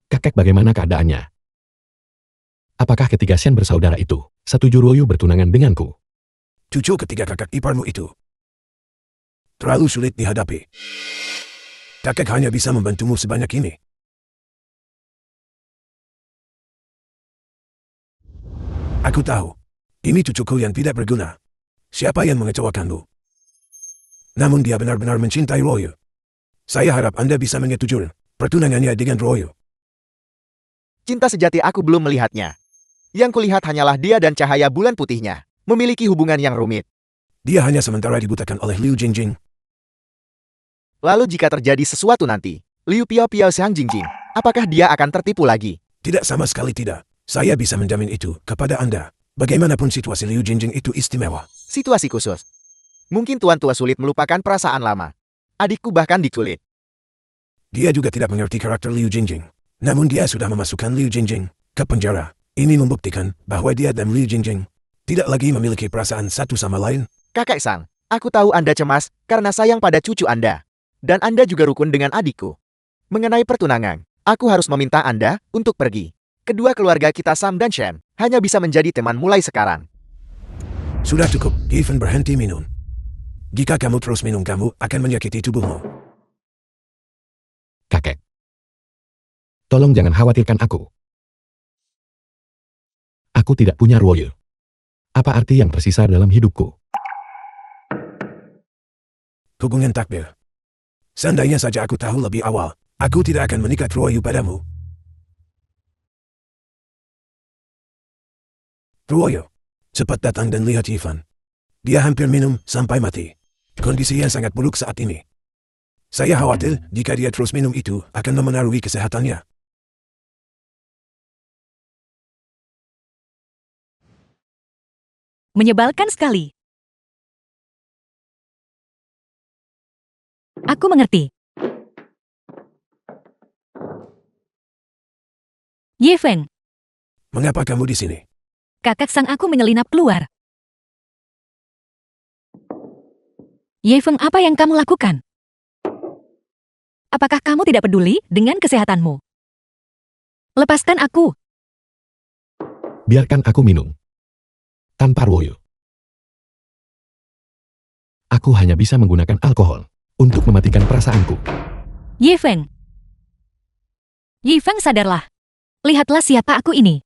Kakek, bagaimana keadaannya? Apakah ketiga Shen bersaudara itu setuju Ruoyu bertunangan denganku? Cucu ketiga kakak iparmu itu terlalu sulit dihadapi. Kakek hanya bisa membantumu sebanyak ini. Aku tahu, ini cucuku yang tidak berguna. Siapa yang mengecewakanmu? Namun dia benar-benar mencintai Ruoyu. Saya harap Anda bisa menyetujui pertunangannya dengan Ruoyu. Cinta sejati aku belum melihatnya. Yang kulihat hanyalah dia dan cahaya bulan putihnya. Memiliki hubungan yang rumit. Dia hanya sementara dibutakan oleh Liu Jingjing. Lalu jika terjadi sesuatu nanti, Liu Piao Piao Sang Jingjing, apakah dia akan tertipu lagi? Tidak, sama sekali tidak. Saya bisa menjamin itu kepada Anda. Bagaimanapun situasi Liu Jingjing itu istimewa. Situasi khusus. Mungkin tuan tua sulit melupakan perasaan lama. Adikku bahkan diculik. Dia juga tidak mengerti karakter Liu Jingjing. Namun dia sudah memasukkan Liu Jingjing ke penjara. Ini membuktikan bahwa dia dan Liu Jingjing tidak lagi memiliki perasaan satu sama lain. Kakak Sang, aku tahu Anda cemas karena sayang pada cucu Anda. Dan Anda juga rukun dengan adikku. Mengenai pertunangan, aku harus meminta Anda untuk pergi. Kedua keluarga kita Sam dan Shen hanya bisa menjadi teman mulai sekarang. Sudah cukup, Given, berhenti minum. Jika kamu terus minum, kamu akan menyakiti tubuhmu. Kakek, tolong jangan khawatirkan aku. Aku tidak punya Ruoyu. Apa arti yang tersisa dalam hidupku? Hubungan takdir. Seandainya saja aku tahu lebih awal, aku tidak akan menikah Ruoyu padamu. Ruoyu, cepat datang dan lihat Yifan. Dia hampir minum sampai mati. Kondisinya sangat buruk saat ini. Saya khawatir jika dia terus minum itu akan memengaruhi kesehatannya. Menyebalkan sekali. Aku mengerti. Ye Feng, Mengapa kamu di sini? kakak sang aku menyelinap keluar. Ye Feng, apa yang kamu lakukan? Apakah kamu tidak peduli dengan kesehatanmu? Lepaskan aku. Biarkan aku minum. Tanpa Ruoyo. Aku hanya bisa menggunakan alkohol untuk mematikan perasaanku. Ye Feng. Ye Feng, sadarlah. Lihatlah siapa aku ini.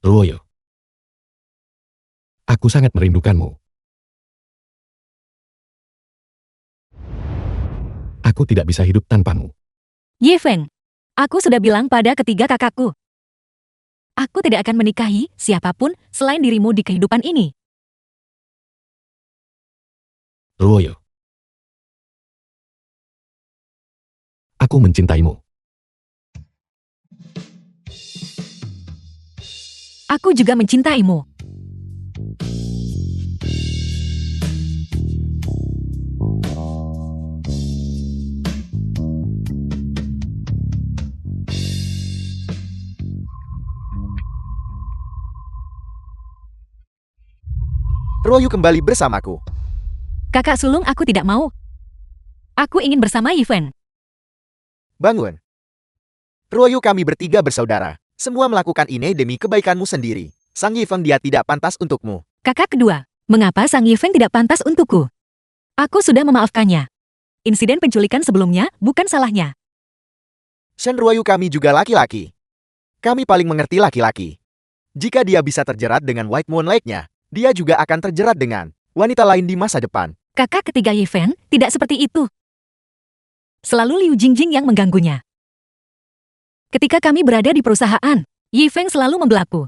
Ruoyo. Aku sangat merindukanmu. Aku tidak bisa hidup tanpamu. Ye Feng, aku sudah bilang pada ketiga kakakku. Aku tidak akan menikahi siapapun selain dirimu di kehidupan ini. Ruoyo. Aku mencintaimu. Aku juga mencintaimu. Ruoyu kembali bersamaku. Kakak sulung, aku tidak mau. Aku ingin bersama Ye Feng. Bangun. Ruoyu, kami bertiga bersaudara. Semua melakukan ini demi kebaikanmu sendiri. Sang Ye Feng, dia tidak pantas untukmu. Kakak kedua, mengapa Sang Ye Feng tidak pantas untukku? Aku sudah memaafkannya. Insiden penculikan sebelumnya bukan salahnya. Shen Ruoyu, kami juga laki-laki. Kami paling mengerti laki-laki. Jika dia bisa terjerat dengan White Moon Lake-nya, dia juga akan terjerat dengan wanita lain di masa depan. Kakak ketiga Ye Feng tidak seperti itu. Selalu Liu Jingjing yang mengganggunya. Ketika kami berada di perusahaan, Ye Feng selalu membelaku.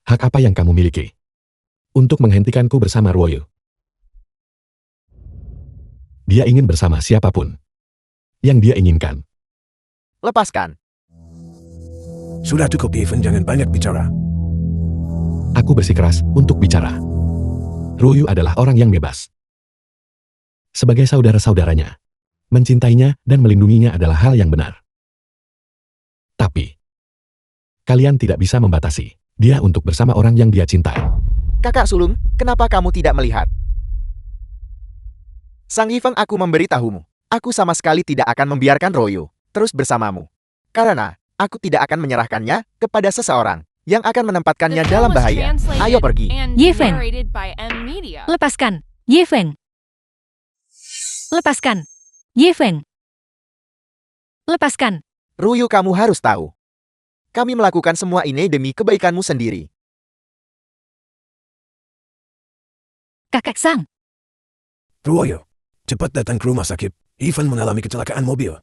Hak apa yang kamu miliki? Untuk menghentikanku bersama Ruoyo. Dia ingin bersama siapapun yang dia inginkan. Lepaskan. Sudah cukup, Ye Feng, jangan banyak bicara. Aku bersikeras untuk bicara. Ruoyo adalah orang yang bebas. Sebagai saudara-saudaranya, mencintainya dan melindunginya adalah hal yang benar. Tapi, kalian tidak bisa membatasi dia untuk bersama orang yang dia cintai. Kakak sulung, kenapa kamu tidak melihat? Sang Ye Feng, aku memberitahumu. Aku sama sekali tidak akan membiarkan Ruoyo terus bersamamu. Karena, aku tidak akan menyerahkannya kepada seseorang yang akan menempatkannya dalam bahaya. Ayo pergi. Ye Feng. Lepaskan, Ye Feng. Lepaskan, Ye Feng. Lepaskan. Ruoyo, kamu harus tahu. Kami melakukan semua ini demi kebaikanmu sendiri. Kakak Sang, Ruoyo, cepat datang ke rumah sakit. Ye Feng mengalami kecelakaan mobil.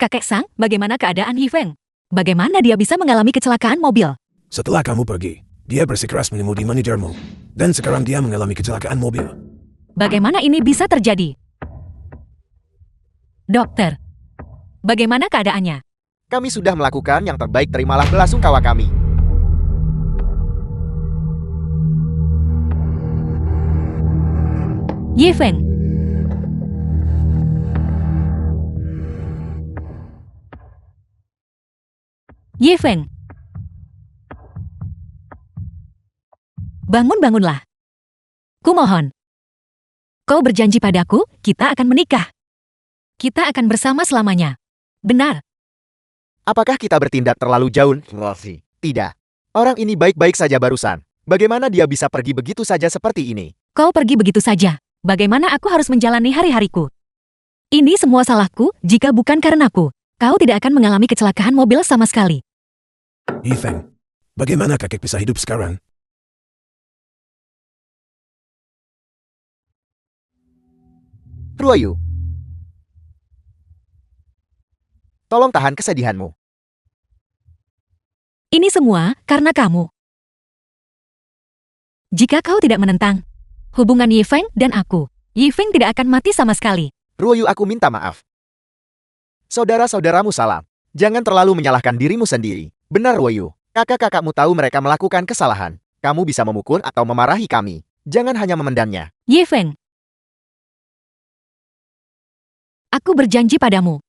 Kakek Sang, bagaimana keadaan Ye Feng? Bagaimana dia bisa mengalami kecelakaan mobil? Setelah kamu pergi, dia bersikeras mengemudi manajermu. Dan sekarang dia mengalami kecelakaan mobil. Bagaimana ini bisa terjadi? Dokter, bagaimana keadaannya? Kami sudah melakukan yang terbaik, terimalah belasungkawa kami. Ye Feng. Ye Feng. Bangun-bangunlah. Kumohon. Kau berjanji padaku, kita akan menikah. Kita akan bersama selamanya. Benar. Apakah kita bertindak terlalu jauh? Tidak. Orang ini baik-baik saja barusan. Bagaimana dia bisa pergi begitu saja seperti ini? Kau pergi begitu saja. Bagaimana aku harus menjalani hari-hariku? Ini semua salahku, jika bukan karenaku. Kau tidak akan mengalami kecelakaan mobil sama sekali. Ye Feng, bagaimana kakek bisa hidup sekarang? Ruoyu, tolong tahan kesedihanmu. Ini semua karena kamu. Jika kau tidak menentang hubungan Ye Feng dan aku, Ye Feng tidak akan mati sama sekali. Ruoyu, aku minta maaf. Saudara-saudaramu salam. Jangan terlalu menyalahkan dirimu sendiri. Benar, Ruoyu. Kakak-kakakmu tahu mereka melakukan kesalahan. Kamu bisa memukul atau memarahi kami. Jangan hanya memendamnya. Ye Feng. Aku berjanji padamu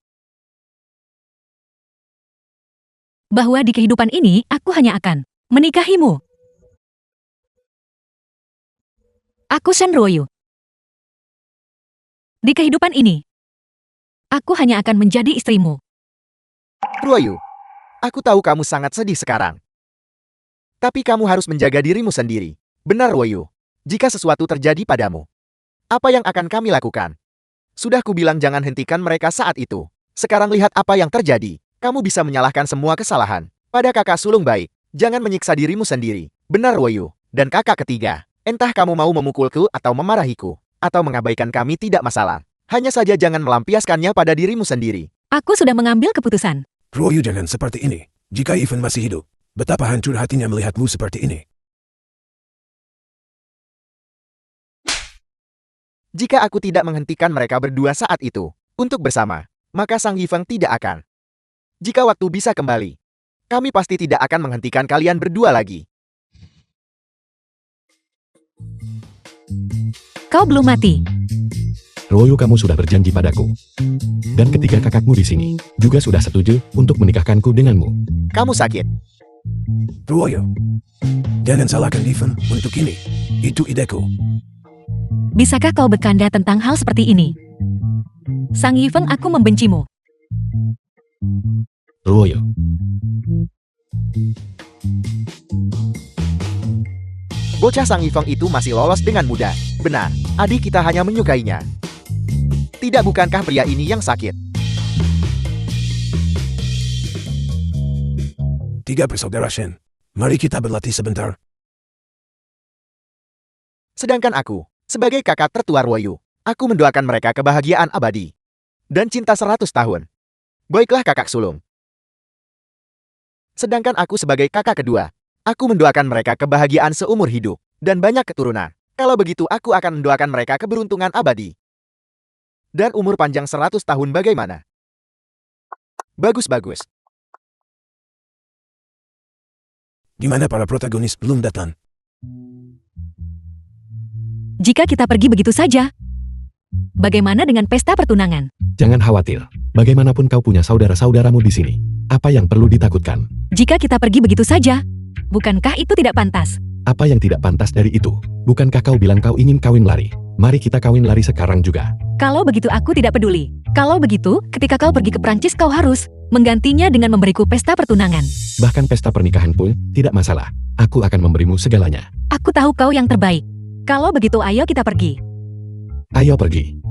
bahwa di kehidupan ini aku hanya akan menikahimu. Aku Shen Ruoyu. Di kehidupan ini, aku hanya akan menjadi istrimu. Ruoyu, aku tahu kamu sangat sedih sekarang. Tapi kamu harus menjaga dirimu sendiri. Benar, Ruoyu. Jika sesuatu terjadi padamu, apa yang akan kami lakukan? Sudah kubilang jangan hentikan mereka saat itu. Sekarang lihat apa yang terjadi. Kamu bisa menyalahkan semua kesalahan pada kakak sulung baik. Jangan menyiksa dirimu sendiri. Benar, Ruoyu. Dan kakak ketiga, entah kamu mau memukulku atau memarahiku, atau mengabaikan kami tidak masalah. Hanya saja jangan melampiaskannya pada dirimu sendiri. Aku sudah mengambil keputusan. Ruoyu jangan seperti ini. Jika Ivan masih hidup, betapa hancur hatinya melihatmu seperti ini. Jika aku tidak menghentikan mereka berdua saat itu, untuk bersama, maka Sang Yifeng tidak akan. Jika waktu bisa kembali, kami pasti tidak akan menghentikan kalian berdua lagi. Kau belum mati. Ruoyu, kamu sudah berjanji padaku. Dan ketiga kakakmu di sini juga sudah setuju untuk menikahkanku denganmu. Kamu sakit. Ruoyu, jangan salahkan Ivan untuk ini. Itu ideku. Bisakah kau bercanda tentang hal seperti ini? Sang Yifeng, aku membencimu. Ruoyu. Bocah Sang Yifeng itu masih lolos dengan mudah. Benar, adik kita hanya menyukainya. Tidak, bukankah pria ini yang sakit? Tiga bersaudara Shen. Mari kita berlatih sebentar. Sedangkan aku, sebagai kakak tertua Ruoyu, aku mendoakan mereka kebahagiaan abadi. Dan cinta 100 tahun. Baiklah kakak sulung. Sedangkan aku sebagai kakak kedua, aku mendoakan mereka kebahagiaan seumur hidup, dan banyak keturunan. Kalau begitu aku akan mendoakan mereka keberuntungan abadi. Dan umur panjang 100 tahun bagaimana? Bagus-bagus. Di mana para protagonis belum datang? Jika kita pergi begitu saja, bagaimana dengan pesta pertunangan? Jangan khawatir. Bagaimanapun kau punya saudara-saudaramu di sini. Apa yang perlu ditakutkan? Jika kita pergi begitu saja, bukankah itu tidak pantas? Apa yang tidak pantas dari itu? Bukankah kau bilang kau ingin kawin lari? Mari kita kawin lari sekarang juga. Kalau begitu aku tidak peduli. Kalau begitu, ketika kau pergi ke Prancis kau harus menggantinya dengan memberiku pesta pertunangan. Bahkan pesta pernikahan pun tidak masalah. Aku akan memberimu segalanya. Aku tahu kau yang terbaik. Kalau begitu ayo kita pergi. Ayo pergi.